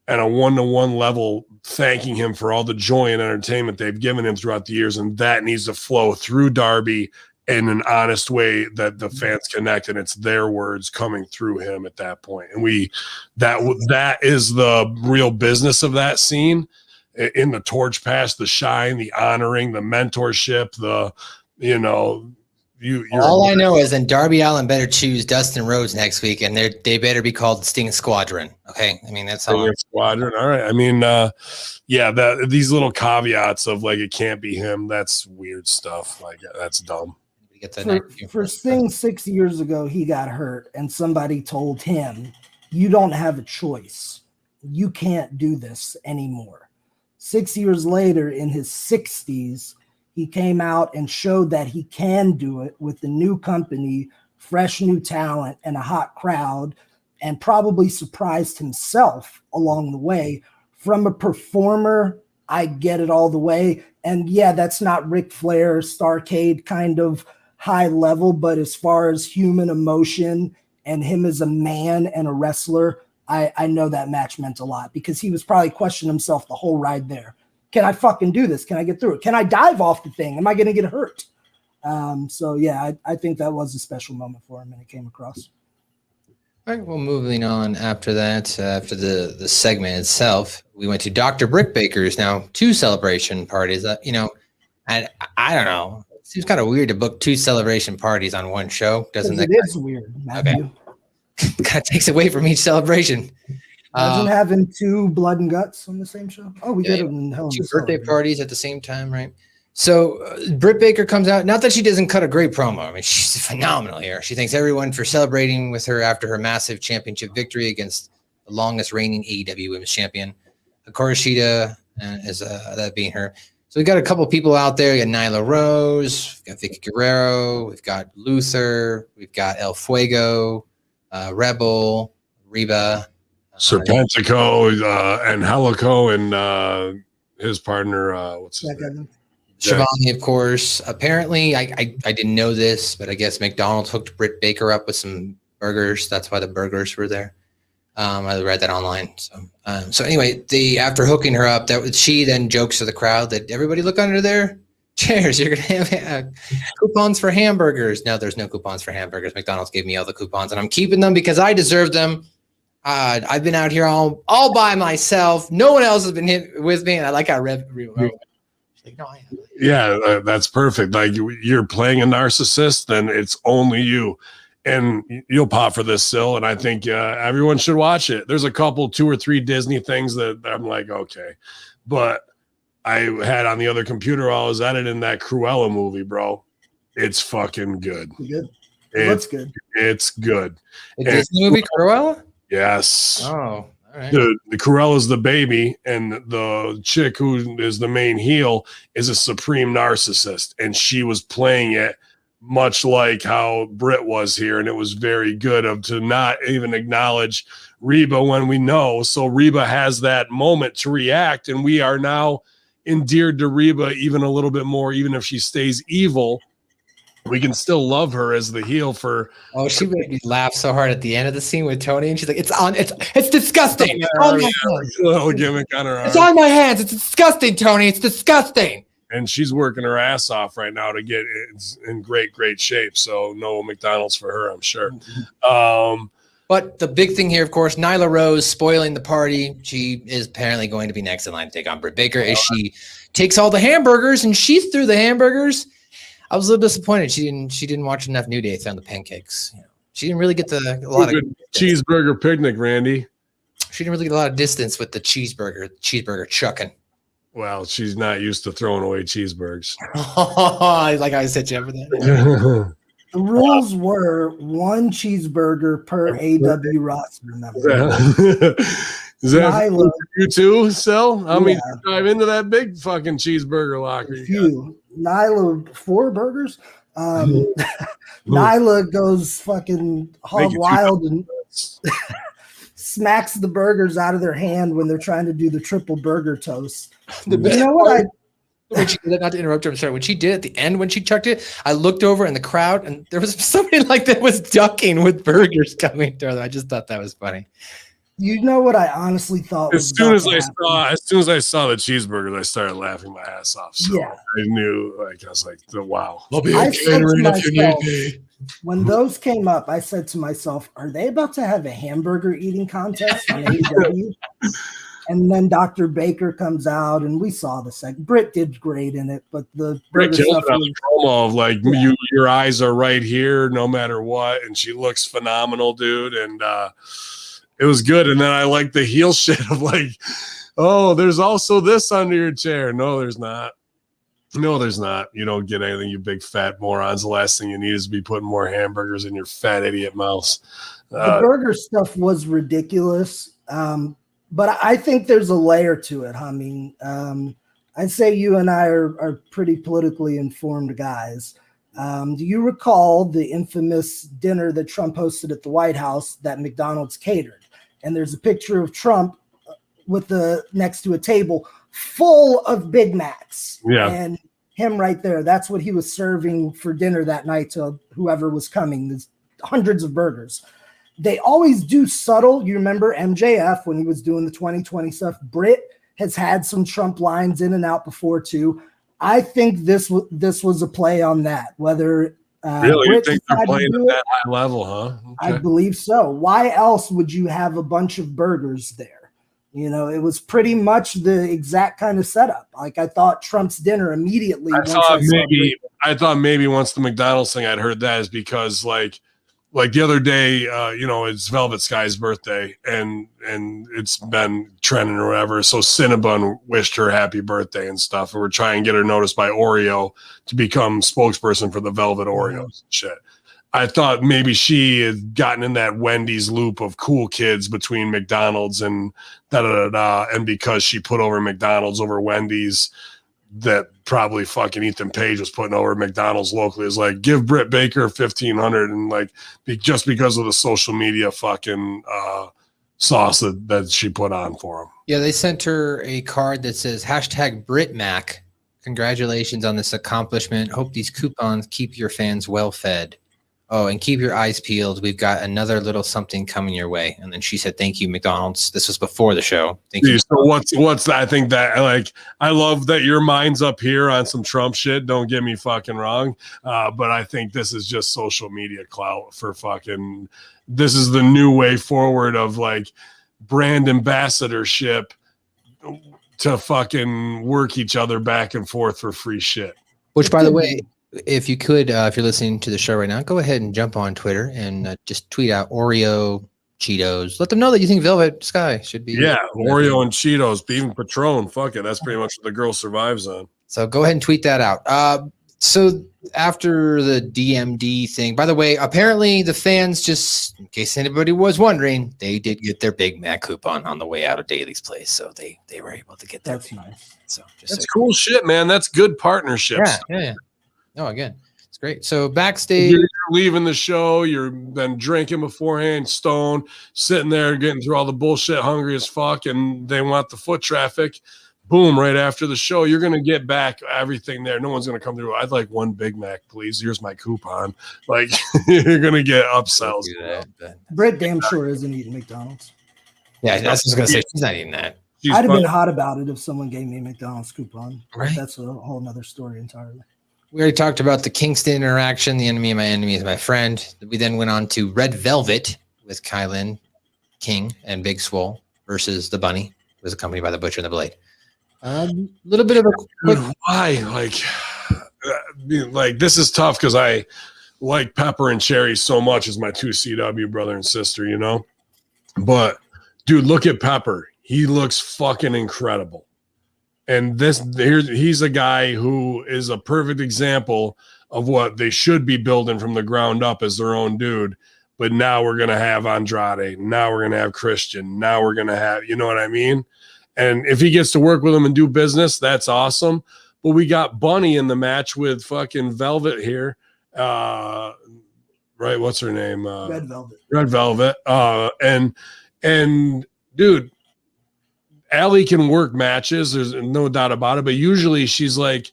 at a one-to-one level, thanking him for all the joy and entertainment they've given him throughout the years? And that needs to flow through Darby in an honest way that the fans connect, and it's their words coming through him at that point. And that is the real business of that scene, in the torch pass, the shine, the honoring, the mentorship, all I know is then Darby Allin better choose Dustin Rhodes next week, and they better be called Sting Squadron. Okay, I mean that's how Squadron. All right, I mean, these little caveats of like it can't be him. That's weird stuff. Like that's dumb. For Sting 6 years ago, he got hurt, and somebody told him, "You don't have a choice. You can't do this anymore." 6 years later, in his 60s. He came out and showed that he can do it with the new company, fresh new talent, and a hot crowd, and probably surprised himself along the way. From a performer, I get it all the way. And yeah, that's not Ric Flair, Starrcade kind of high level, but as far as human emotion and him as a man and a wrestler, I know that match meant a lot, because he was probably questioning himself the whole ride there. Can I fucking do this? Can I get through it? Can I dive off the thing? Am I going to get hurt? I think that was a special moment for him, and it came across. All right, well, moving on after that, after the segment itself, we went to Dr. Brit Baker's now 2 celebration parties. I don't know. It seems kind of weird to book 2 celebration parties on one show. Doesn't it? It is weird, Matthew. Okay. Kind of takes away from each celebration. Imagine having 2 blood and guts on the same show. Oh, we did it in Hell in 2 a Cell, birthday right? parties at the same time, right? So Brit Baker comes out. Not that she doesn't cut a great promo. I mean, she's phenomenal here. She thanks everyone for celebrating with her after her massive championship victory against the longest reigning AEW Women's Champion, Hikaru Shida, is that being her. So we got a couple people out there. We got Nyla Rose, we've got Vicky Guerrero, we've got Luther, we've got El Fuego, Rebel, Reba, Serpentico, and Helico, and his partner, what's his name? Shivani, of course. Apparently, I didn't know this, but I guess McDonald's hooked Brit Baker up with some burgers. That's why the burgers were there. I read that online. So anyway, after hooking her up, she then jokes to the crowd that everybody look under their chairs. You're gonna have coupons for hamburgers. No, there's no coupons for hamburgers. McDonald's gave me all the coupons, and I'm keeping them because I deserve them. I've been out here all by myself. No one else has been hit with me, and I like how like, no, I am. Yeah, that's perfect. Like you're playing a narcissist, then it's only you. And you'll pop for this, Sil, and I think everyone should watch it. There's a couple, 2 or 3 Disney things that I'm like, okay. But I had on the other computer while I was editing that Cruella movie, bro. It's fucking good. Good. That's good. It's good. The Disney movie Cruella? Yes. Oh, all right. The Cruella's the baby, and the chick who is the main heel is a supreme narcissist, and she was playing it much like how Brit was here, and it was very good to not even acknowledge Reba when we know. So Reba has that moment to react, and we are now endeared to Reba even a little bit more, even if she stays evil. We can still love her as the heel for. Oh, she made me laugh so hard at the end of the scene with Tony, and she's like, it's disgusting. Yeah, on my hands. Little gimmick on her arm. It's on my hands. It's disgusting, Tony. It's disgusting. And she's working her ass off right now to get in great shape. So no McDonald's for her, I'm sure. But the big thing here, of course, Nyla Rose spoiling the party. She is apparently going to be next in line to take on Brit Baker as she takes all the hamburgers and she's through the hamburgers. I was a little disappointed. She didn't watch enough New Day on the pancakes. She didn't really get a lot of cheeseburger picnic, Randy. She didn't really get a lot of distance with the cheeseburger chucking. Well, she's not used to throwing away cheeseburgers. Like I said, you for that. The rules were 1 cheeseburger per AW roster member. Is that Nyla, you too, Sil? I mean, dive into that big fucking cheeseburger locker. Nyla 4 burgers. Nyla goes fucking hog wild and smacks the burgers out of their hand when they're trying to do the triple burger toast. You know what when she did it, not to interrupt her, I'm sorry. When she did at the end, when she chucked it, I looked over in the crowd and there was somebody like that was ducking with burgers coming to her. I just thought that was funny. You know what I honestly thought as soon as I saw the cheeseburgers, I started laughing my ass off. So I knew, I was like, wow. When those came up, I said to myself, are they about to have a hamburger eating contest on AEW? And then Dr. Baker comes out, and we saw the second. Britt did great in it, but the Britt killed it on the promo of like your eyes are right here, no matter what, and she looks phenomenal, dude. And it was good. And then I like the heel shit of like, oh, there's also this under your chair. No, there's not. No, there's not. You don't get anything, you big fat morons. The last thing you need is to be putting more hamburgers in your fat idiot mouths. The burger stuff was ridiculous. But I think there's a layer to it. I mean, I'd say you and I are pretty politically informed guys. Do you recall the infamous dinner that Trump hosted at the White House that McDonald's catered? And there's a picture of Trump with next to a table full of Big Macs. Yeah. And him right there. That's what he was serving for dinner that night to whoever was coming. There's hundreds of burgers. They always do subtle. You remember MJF when he was doing the 2020 stuff. Brit has had some Trump lines in and out before too. I think this was a play on that. Whether really, you think they're playing at that high level, huh? Okay. I believe so. Why else would you have a bunch of burgers there? You know, it was pretty much the exact kind of setup. Like I thought Trump's dinner immediately. I thought maybe once the McDonald's thing I'd heard that is because like like the other day, it's Velvet Sky's birthday, and it's been trending or whatever. So Cinnabon wished her happy birthday and stuff, and we're trying to get her noticed by Oreo to become spokesperson for the Velvet Oreos and shit. I thought maybe she had gotten in that Wendy's loop of cool kids between McDonald's and and because she put over McDonald's over Wendy's, that probably fucking Ethan Page was putting over McDonald's locally is like, give Brit Baker 1,500 and like just because of the social media fucking sauce that she put on for him. Yeah, they sent her a card that says #BritMac. Congratulations on this accomplishment. Hope these coupons keep your fans well fed. Oh, and keep your eyes peeled. We've got another little something coming your way. And then she said, thank you, McDonald's. This was before the show. Thank you. So what's that? I think that, like, I love that your mind's up here on some Trump shit. Don't get me fucking wrong. But I think this is just social media clout for fucking, this is the new way forward of like brand ambassadorship to fucking work each other back and forth for free shit. Which, by the way, if you could, if you're listening to the show right now, go ahead and jump on Twitter and just tweet out Oreo Cheetos. Let them know that you think Velvet Sky should be. Yeah, Oreo and Cheetos, even Patron. Fuck it. That's pretty much what the girl survives on. So go ahead and tweet that out. So after the DMD thing, by the way, apparently the fans, just in case anybody was wondering, they did get their Big Mac coupon on the way out of Daly's place. So they were able to get that. That's nice. So that's cool shit, man. That's good partnerships. Yeah. No, again, it's great. So backstage, you're leaving the show, you've been drinking beforehand, stoned, sitting there getting through all the bullshit, hungry as fuck, and they want the foot traffic. Boom, right after the show, you're going to get back everything there. No one's going to come through. I'd like one Big Mac, please. Here's my coupon. Like, you're going to get upsells. Britt damn sure isn't eating McDonald's. Yeah, that's what I was going to say. She's not eating that. I'd have been hot about it if someone gave me a McDonald's coupon. Right. That's a whole nother story entirely. We already talked about the Kingston interaction. The enemy of my enemy is my friend. We then went on to Red Velvet with Kylan King and Big Swole versus the Bunny, who was accompanied by the Butcher and the Blade. A little bit of a quick. Why? Like this is tough because I like Pepper and Cherry so much as my two CW brother and sister, you know. But dude, look at Pepper. He looks fucking incredible. And he's a guy who is a perfect example of what they should be building from the ground up as their own dude. But now we're going to have Andrade. Now we're going to have Christian. Now we're going to have, you know what I mean? And if he gets to work with them and do business, that's awesome. But we got Bunny in the match with fucking Velvet here. Right? What's her name? Red Velvet. Red Velvet. And dude, Allie can work matches. There's no doubt about it. But usually she's like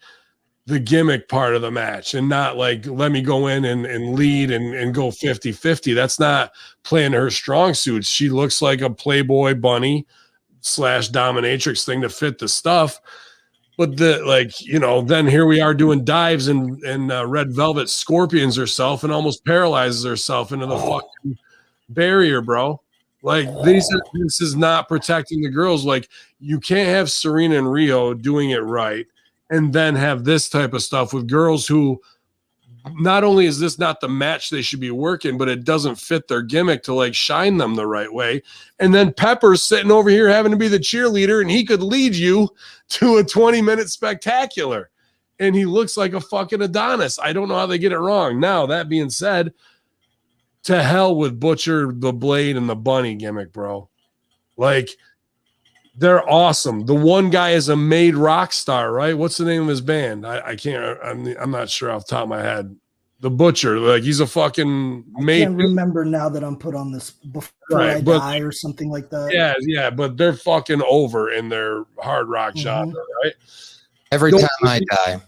the gimmick part of the match and not like, let me go in and lead and go 50-50. That's not playing her strong suits. She looks like a Playboy bunny / dominatrix thing to fit the stuff. But then here we are doing dives and Red Velvet scorpions herself and almost paralyzes herself into the fucking barrier, bro. Like this is not protecting the girls. Like you can't have Serena and Rio doing it right and then have this type of stuff with girls who not only is this not the match they should be working, but it doesn't fit their gimmick to like shine them the right way. And then Pepper's sitting over here having to be the cheerleader and he could lead you to a 20-minute spectacular. And he looks like a fucking Adonis. I don't know how they get it wrong. Now, that being said, to hell with Butcher, the Blade, and the Bunny gimmick, bro. Like, they're awesome. The one guy is a made rock star, right? What's the name of his band? I can't. I'm not sure off the top of my head. The Butcher, like he's a fucking made. I can't remember now that I'm put on this before I die or something like that. Yeah, but they're fucking over in their hard rock genre, right? Every time I die.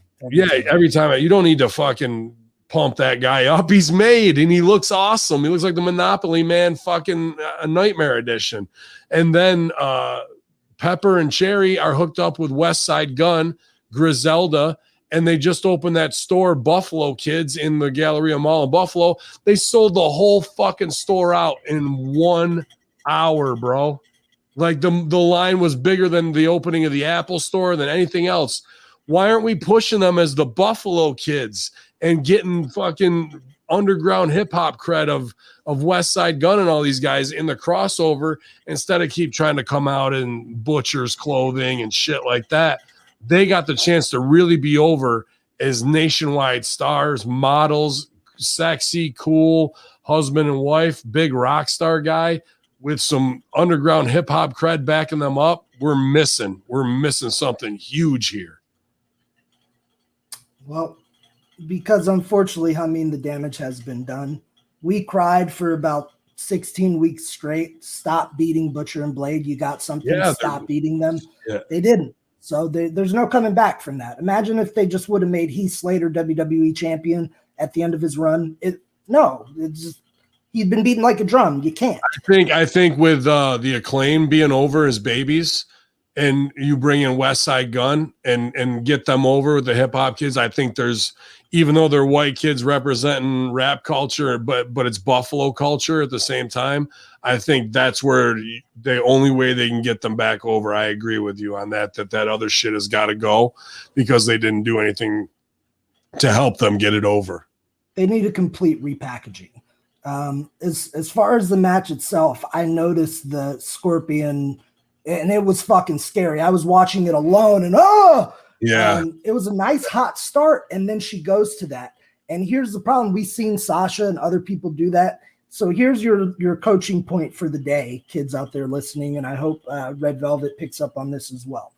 Every time. You don't need to fucking pump that guy up. He's made and he looks awesome. He looks like the Monopoly Man fucking a Nightmare Edition. And then Pepper and Cherry are hooked up with West Side Gun, Griselda, and they just opened that store, Buffalo Kids, in the Galleria Mall in Buffalo. They sold the whole fucking store out in 1 hour, bro. Like the line was bigger than the opening of the Apple store, than anything else. Why aren't we pushing them as the Buffalo Kids and getting fucking underground hip hop cred of West Side Gun and all these guys in the crossover, instead of keep trying to come out in butcher's clothing and shit like that. They got the chance to really be over as nationwide stars, models, sexy, cool husband and wife, big rock star guy with some underground hip hop cred backing them up. We're missing something huge here. Well, because unfortunately, Hamin, the damage has been done. We cried for about 16 weeks straight. Stop beating Butcher and Blade. You got something. Stop beating them. Yeah. They didn't. So there's no coming back from that. Imagine if they just would have made Heath Slater WWE champion at the end of his run. It's just, he'd been beaten like a drum. You can't. I think with the Acclaim being over as babies, and you bring in West Side Gun and get them over with the hip hop kids, I think there's, even though they're white kids representing rap culture, but it's Buffalo culture at the same time, I think that's where the only way they can get them back over. I agree with you on that other shit has got to go, because they didn't do anything to help them get it over. They need a complete repackaging. As far as the match itself, I noticed the Scorpion, and it was fucking scary. I was watching it alone, and it was a nice hot start, and then she goes to that. And here's the problem: we've seen Sasha and other people do that. So here's your coaching point for the day, kids out there listening, and I hope Red Velvet picks up on this as well.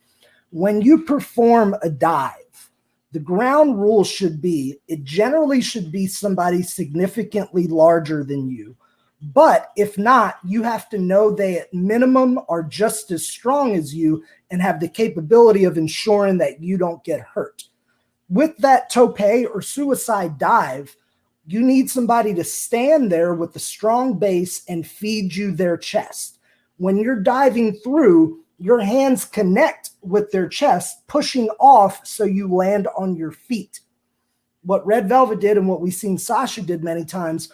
When you perform a dive, the ground rule should be, it generally should be somebody significantly larger than you. But if not, you have to know they at minimum are just as strong as you and have the capability of ensuring that you don't get hurt. With that tope or suicide dive, you need somebody to stand there with a strong base and feed you their chest. When you're diving through, your hands connect with their chest, pushing off so you land on your feet. What Red Velvet did, and what we've seen Sasha did many times,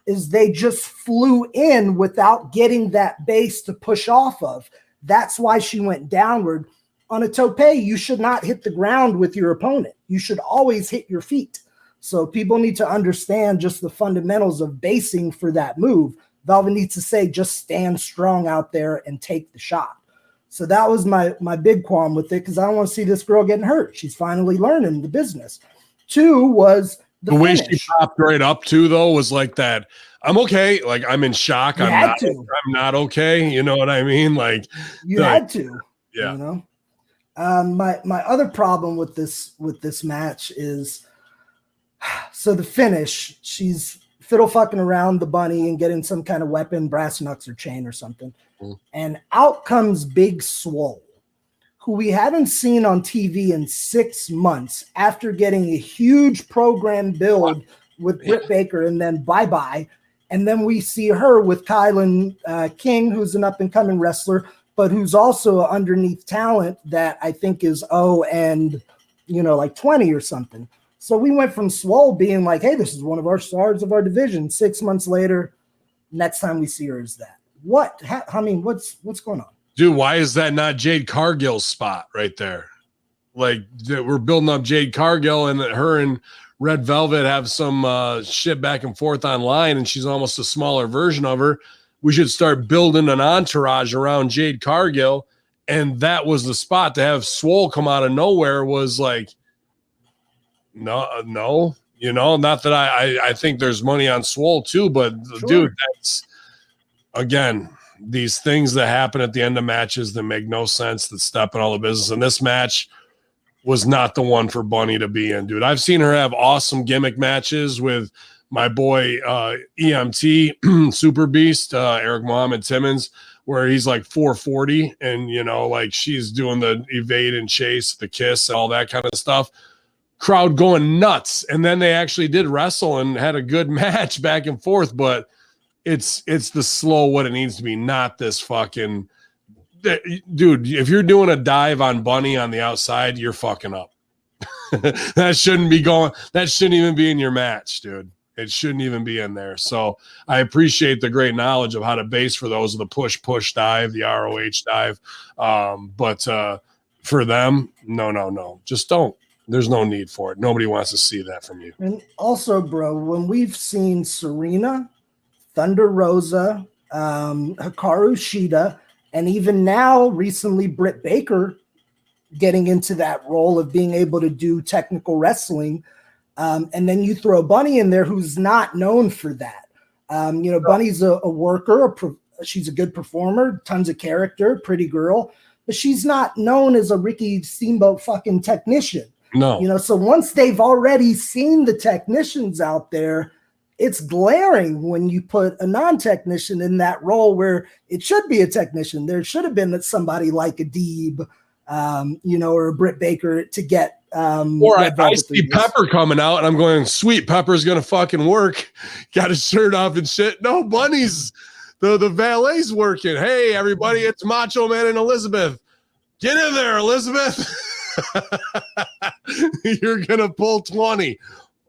is they just flew in without getting that base to push off of. That's why she went downward. On a tope, you should not hit the ground with your opponent. You should always hit your feet. So people need to understand just the fundamentals of basing for that move. Velvet needs to say, just stand strong out there and take the shot. So that was my big qualm with it, because I don't want to see this girl getting hurt. She's finally learning the business. Two was the way finish. She popped right up to, though, was like that. I'm okay. Like, I'm in shock. I'm not okay. You know what I mean? Like, you had to. Yeah. You know. My other problem with this match is, so the finish, she's fiddle fucking around the bunny and getting some kind of weapon, brass knucks or chain or something. And out comes Big Swole, who we haven't seen on TV in 6 months, after getting a huge program build with Brit Baker, and then bye-bye. And then we see her with Kylan King, who's an up-and-coming wrestler, but who's also an underneath talent that I think is like 20 or something. So we went from Swole being like, hey, this is one of our stars of our division. 6 months later, next time we see her is that. What? I mean, what's going on? Dude, why is that not Jade Cargill's spot right there? Like, we're building up Jade Cargill, and her and Red Velvet have some shit back and forth online, and she's almost a smaller version of her. We should start building an entourage around Jade Cargill, and that was the spot. To have Swole come out of nowhere was like, no, you know, not that I think there's money on Swole too, but sure. Dude, that's, again, these things that happen at the end of matches that make no sense, that step in all the business. And this match was not the one for Bunny to be in, dude. I've seen her have awesome gimmick matches with my boy EMT, Super Beast, Eric Mohammed Timmons, where he's like 440, and, you know, like, she's doing the evade and chase, the kiss, and all that kind of stuff. Crowd going nuts. And then they actually did wrestle and had a good match back and forth, but it's the slow what it needs to be, not this fucking dude. If you're doing a dive on Bunny on the outside, you're fucking up. That shouldn't even be in your match, dude. It shouldn't even be in there. So I appreciate the great knowledge of how to base for those, the push dive, the ROH dive. But for them, no, just don't. There's no need for it. Nobody wants to see that from you. And also, bro, when we've seen Serena, Thunder Rosa, Hikaru Shida, and even now recently Britt Baker getting into that role of being able to do technical wrestling. And then you throw Bunny in there who's not known for that. Bunny's a worker. She's a good performer, tons of character, pretty girl, but she's not known as a Ricky Steamboat fucking technician. No. So once they've already seen the technicians out there, it's glaring when you put a non-technician in that role where it should be a technician. There should have been somebody like a Deeb, or a Britt Baker to get. Or I see Pepper coming out and I'm going, sweet, Pepper's going to fucking work. Got his shirt off and shit. No, Bunny's, the valet's working. Hey, everybody, it's Macho Man and Elizabeth. Get in there, Elizabeth. You're going to pull 20.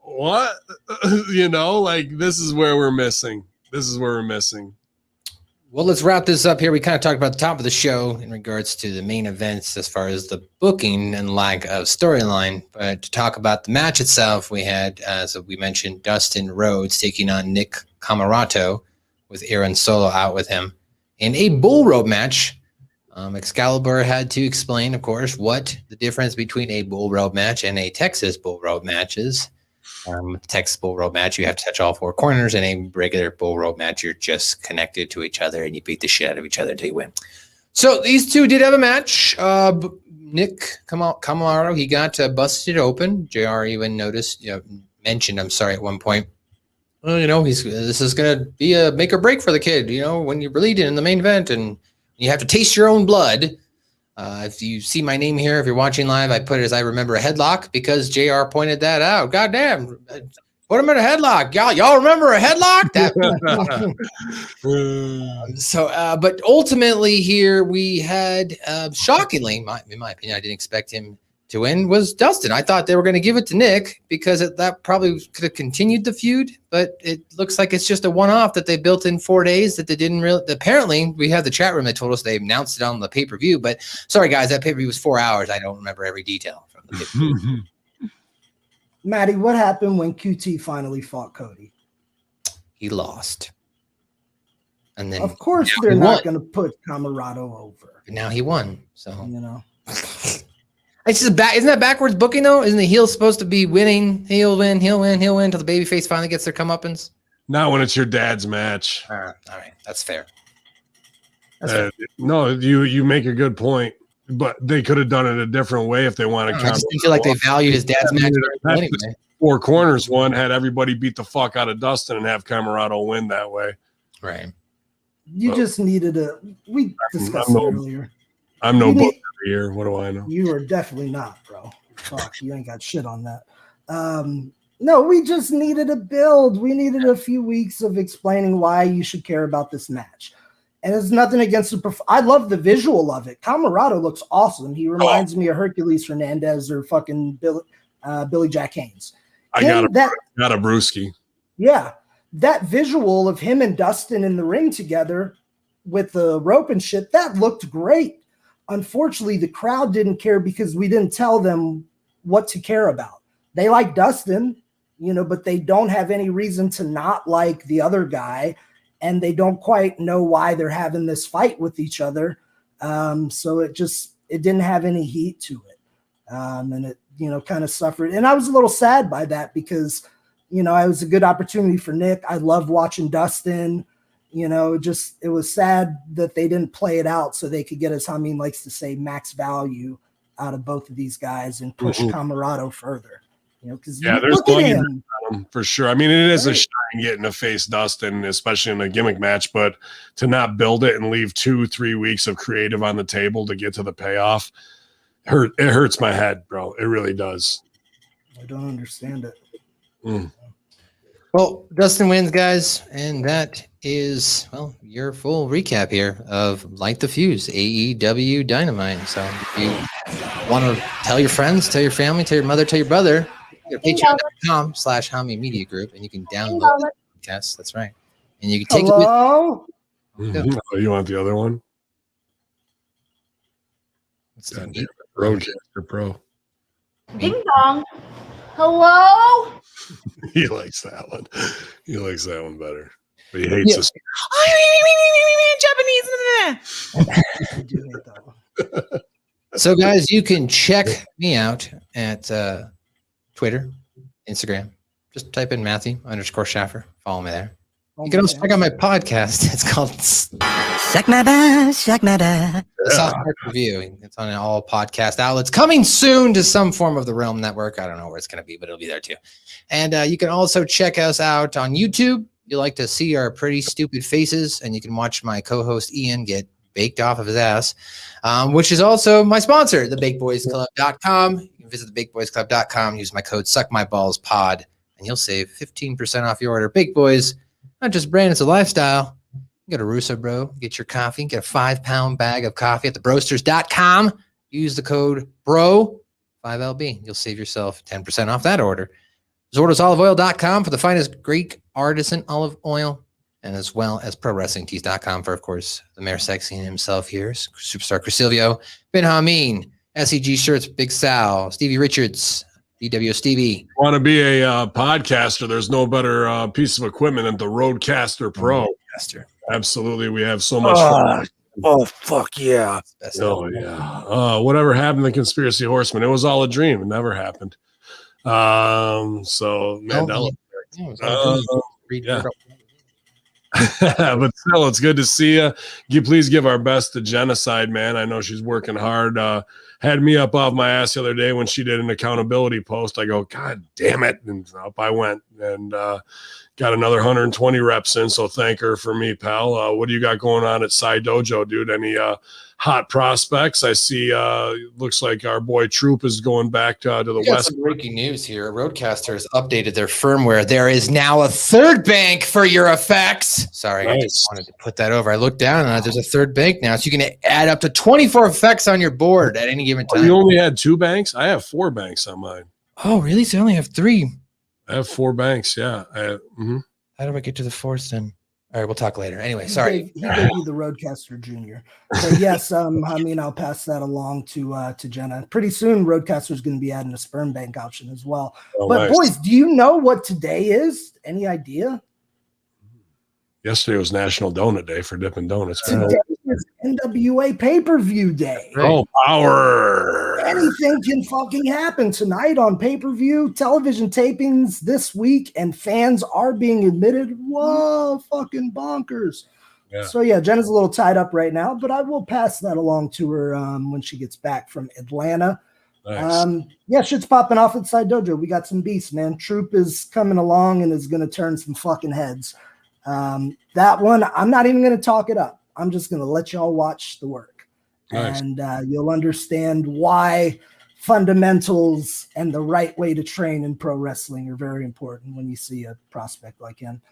What? This is where we're missing. Well, let's wrap this up here. We kind of talked about the top of the show in regards to the main events as far as the booking and lack of storyline. But to talk about the match itself, we had, as we mentioned, Dustin Rhodes taking on Nick Camarato with Aaron Solo out with him in a bull rope match. Excalibur had to explain, of course, what the difference between a bull rope match and a Texas bull rope match is. Texas bull rope match, you have to touch all four corners. In a regular bull rope match, you're just connected to each other and you beat the shit out of each other until you win. So these two did have a match. Nick Camarato, he got busted open. JR even mentioned at one point, this is going to be a make or break for the kid, when you're bleeding in the main event and you have to taste your own blood. If you see my name here, if you're watching live, I put it as I remember a headlock because JR pointed that out. God damn, put him in a headlock. Y'all remember a headlock? But ultimately here we had, shockingly, in my opinion, I didn't expect him to win, was Dustin. I thought they were going to give it to Nick because that probably could have continued the feud, but it looks like it's just a one-off that they built in 4 days that they didn't really. Apparently, we have the chat room that told us they announced it on the pay-per-view, but sorry, guys, that pay-per-view was 4 hours. I don't remember every detail from the pay-per-view. Maddie, what happened when QT finally fought Cody? He lost. And then, of course, they're not going to put Camarato over. But now he won, so. It's just isn't that backwards booking though? Isn't the heel supposed to be winning? He'll win until the babyface finally gets their comeuppance. Not when it's your dad's match. All right, that's fair. No, you make a good point, but they could have done it a different way if they wanted. I just feel like they value his dad's match anyway. Four corners one had everybody beat the fuck out of Dustin and have Camarato win that way. Right. You just needed we discussed it earlier. I'm no booker here. What do I know? You are definitely not, bro. Fuck, you ain't got shit on that. No, we just needed a build. We needed a few weeks of explaining why you should care about this match. And it's nothing against I love the visual of it. Camarato looks awesome. He reminds me of Hercules Hernandez or fucking Billy Jack Haynes. I got a brewski. Yeah. That visual of him and Dustin in the ring together with the rope and shit, that looked great. Unfortunately, the crowd didn't care because we didn't tell them what to care about. They like Dustin, but they don't have any reason to not like the other guy, and they don't quite know why they're having this fight with each other. So it didn't have any heat to it. And it, kind of suffered. And I was a little sad by that because, it was a good opportunity for Nick. I love watching Dustin. It was sad that they didn't play it out so they could get, as Hamin likes to say, max value out of both of these guys and push Camarato further. Because there's plenty on him for sure. I mean, it is a shame getting to face Dustin, especially in a gimmick match, but to not build it and leave 2-3 weeks of creative on the table to get to the payoff, it hurts my head, bro. It really does. I don't understand it. Well, Dustin wins, guys, and that is, your full recap here of Light the Fuse, AEW Dynamite. So if you want to tell your friends, tell your family, tell your mother, tell your brother, go to patreon.com/Hamin Media Group, and you can download the podcast. That's right. And you can take it with you. Oh, you want the other one? What's the Roadcaster Pro. Ding dong. Hello? He likes that one. He likes that one better. But he hates us. Japanese. I do hate that one. So, guys, you can check me out at Twitter, Instagram. Just type in Matthew_Schaffer. Follow me there. You can also check out my podcast. It's called The South Park Review. It's on all podcast outlets. Coming soon to some form of the Realm Network. I don't know where it's going to be, but it'll be there too. And you can also check us out on YouTube. You like to see our pretty stupid faces, and you can watch my co-host Ian get baked off of his ass, which is also my sponsor, thebigboysclub.com. You can visit thebigboysclub.com, use my code SuckMyBallsPod, and you'll save 15% off your order. Big Boys, not just brand, it's a lifestyle. You go to Russo Bro, get your coffee, get a 5-pound bag of coffee at thebrosters.com. Use the code BRO, 5LB. You'll save yourself 10% off that order. ZordosOliveOil.com for the finest Greek artisan olive oil, and as well as ProWrestlingTees.com for, of course, the Mayor Sexy himself here, Superstar Silvio, Ben Hamin, SEG Shirts, Big Sal, Stevie Richards, DW Stevie. Want to be a podcaster? There's no better piece of equipment than the Roadcaster Pro. Roadcaster. Absolutely, we have so much fun. Oh, fuck yeah. Oh yeah. Whatever happened to the Conspiracy Horseman? It was all a dream. It never happened. So Mandela. Yeah. But still, it's good to see you. You please give our best to Genocide, man. I know she's working hard. Had me up off my ass the other day when she did an accountability post. I go, God damn it. And up I went and got another 120 reps in. So thank her for me, pal. What do you got going on at Side Dojo, dude? Any hot prospects? I see looks like our boy Troop is going back to the West. Some breaking news here. Roadcaster has updated their firmware. There is now a third bank for your effects. Sorry, Nice. I just wanted to put that over. I looked down and there's a third bank now. So you can add up to 24 effects on your board at any given time. You only had 2 banks? I have 4 banks on mine. Oh, really? So I only have 3. I have 4 banks, yeah. How do I get to the 4th then? All right, we'll talk later. Anyway, sorry. He gave you the Roadcaster Junior. So yes, I mean, I'll pass that along to Jenna. Pretty soon, Roadcaster is going to be adding a sperm bank option as well. Oh, but nice. boys, do you know what today is? Any idea? Yesterday was National Donut Day for Dippin' Donuts. Today is NWA pay-per-view day. Oh, power. Anything can fucking happen tonight on pay-per-view, television tapings this week, and fans are being admitted. Whoa, fucking bonkers. Yeah. So yeah, Jenna's a little tied up right now, but I will pass that along to her when she gets back from Atlanta. Nice. Yeah, shit's popping off at Side Dojo. We got some beasts, man. Troop is coming along and is going to turn some fucking heads. That one, I'm not even going to talk it up. I'm just going to let y'all watch the work. Nice. And you'll understand why fundamentals and the right way to train in pro wrestling are very important when you see a prospect like him.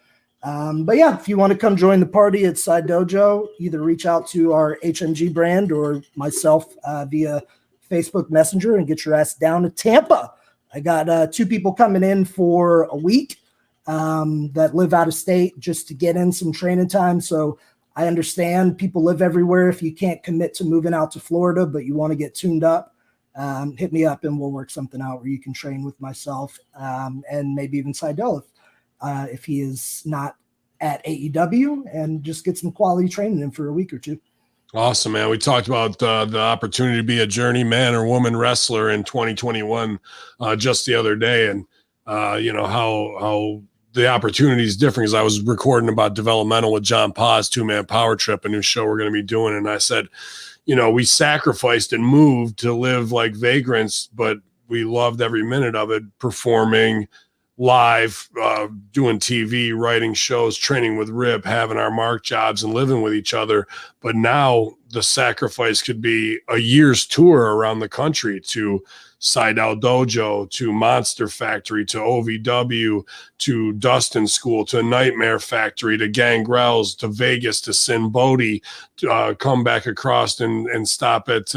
But yeah, if you want to come join the party at Side Dojo, either reach out to our HMG brand or myself via Facebook Messenger and get your ass down to Tampa. I got 2 people coming in for a week that live out of state just to get in some training time. So I understand people live everywhere. If you can't commit to moving out to Florida, but you want to get tuned up, hit me up and we'll work something out where you can train with myself and maybe even Seidel if he is not at AEW, and just get some quality training in for a week or 2. Awesome, man. We talked about the opportunity to be a journeyman or woman wrestler in 2021 just the other day, and you know how the opportunity is different. Because I was recording about developmental with John Paz, 2-man power trip, a new show we're going to be doing, and I said, you know, we sacrificed and moved to live like vagrants, but we loved every minute of it, performing live, doing TV, writing shows, training with Rip, having our mark jobs and living with each other. But now the sacrifice could be a year's tour around the country to Seidel Dojo, to Monster Factory, to OVW, to Dustin School, to Nightmare Factory, to Gangrels, to Vegas, to Sin Bodhi, to come back across and stop at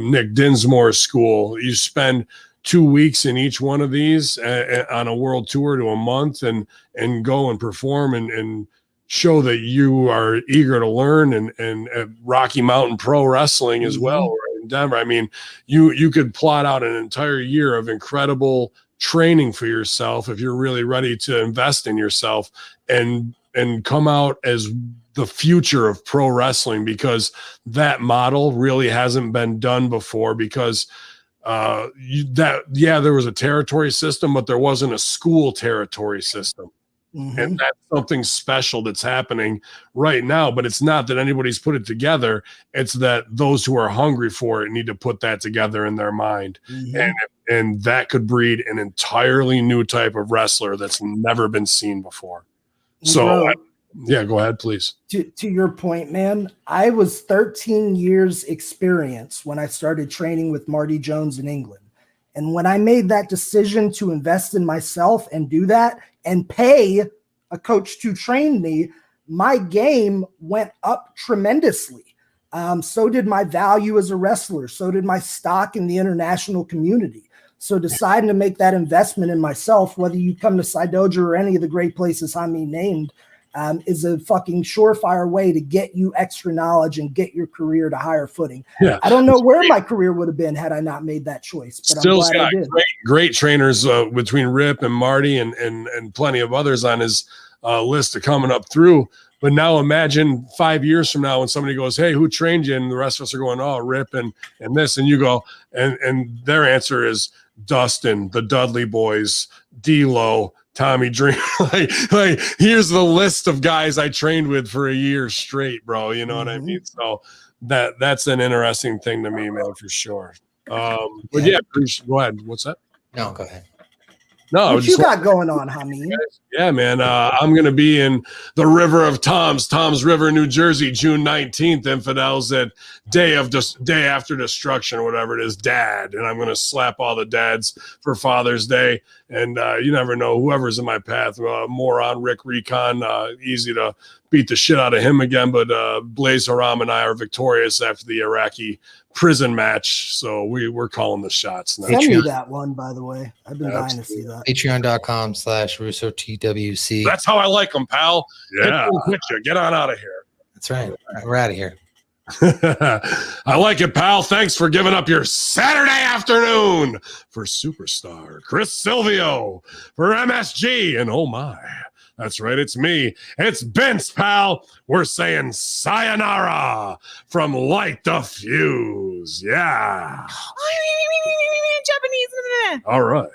Nick Dinsmore's school. You spend 2 weeks in each one of these on a world tour to a month and go and perform and show that you are eager to learn and Rocky Mountain Pro Wrestling as well. Right? in Denver. I mean, you could plot out an entire year of incredible training for yourself if you're really ready to invest in yourself and come out as the future of pro wrestling, because that model really hasn't been done before, because there was a territory system, but there wasn't a school territory system. And that's something special that's happening right now. But it's not that anybody's put it together. It's that those who are hungry for it need to put that together in their mind. And that could breed an entirely new type of wrestler that's never been seen before. So, go ahead, please. To your point, man, I was 13 years experience when I started training with Marty Jones in England. And when I made that decision to invest in myself and do that and pay a coach to train me, my game went up tremendously. So did my value as a wrestler. So did my stock in the international community. So deciding to make that investment in myself, whether you come to Sidoja or any of the great places Hamin named, is a fucking surefire way to get you extra knowledge and get your career to higher footing. Yeah. I don't know where my career would have been had I not made that choice, but I'm glad I did. Great trainers between Rip and Marty and plenty of others on his list of coming up through. But now imagine 5 years from now when somebody goes, "Hey, who trained you?" And the rest of us are going, "Oh, Rip and this," and you go, and their answer is Dustin, the Dudley Boys, D-Lo, Tommy Dreamer. like here's the list of guys I trained with for a year straight, bro. You know what I mean? So that's an interesting thing to me, man, for sure. But please go ahead. What's that? No, go ahead. No, what you got going on, Hamin? Yeah, man. I'm going to be in the River of Tom's River, New Jersey, June 19th. Infidels at day after destruction, or whatever it is, Dad. And I'm going to slap all the dads for Father's Day. And you never know, whoever's in my path, moron Rick Recon, easy to beat the shit out of him again. But Blaze Haram and I are victorious after the Iraqi prison match, so we're calling the shots now. Send me that one, by the way. I've been dying to see that. Patreon.com/RussoTWC. That's how I like them, pal. Yeah. Get on out of here. That's right. We're out of here. I like it, pal. Thanks for giving up your Saturday afternoon for superstar Chris Silvio, for MSG, and oh my, that's right, it's me. It's Vince, pal. We're saying sayonara from Light the Fuse. Yeah. Japanese. All right.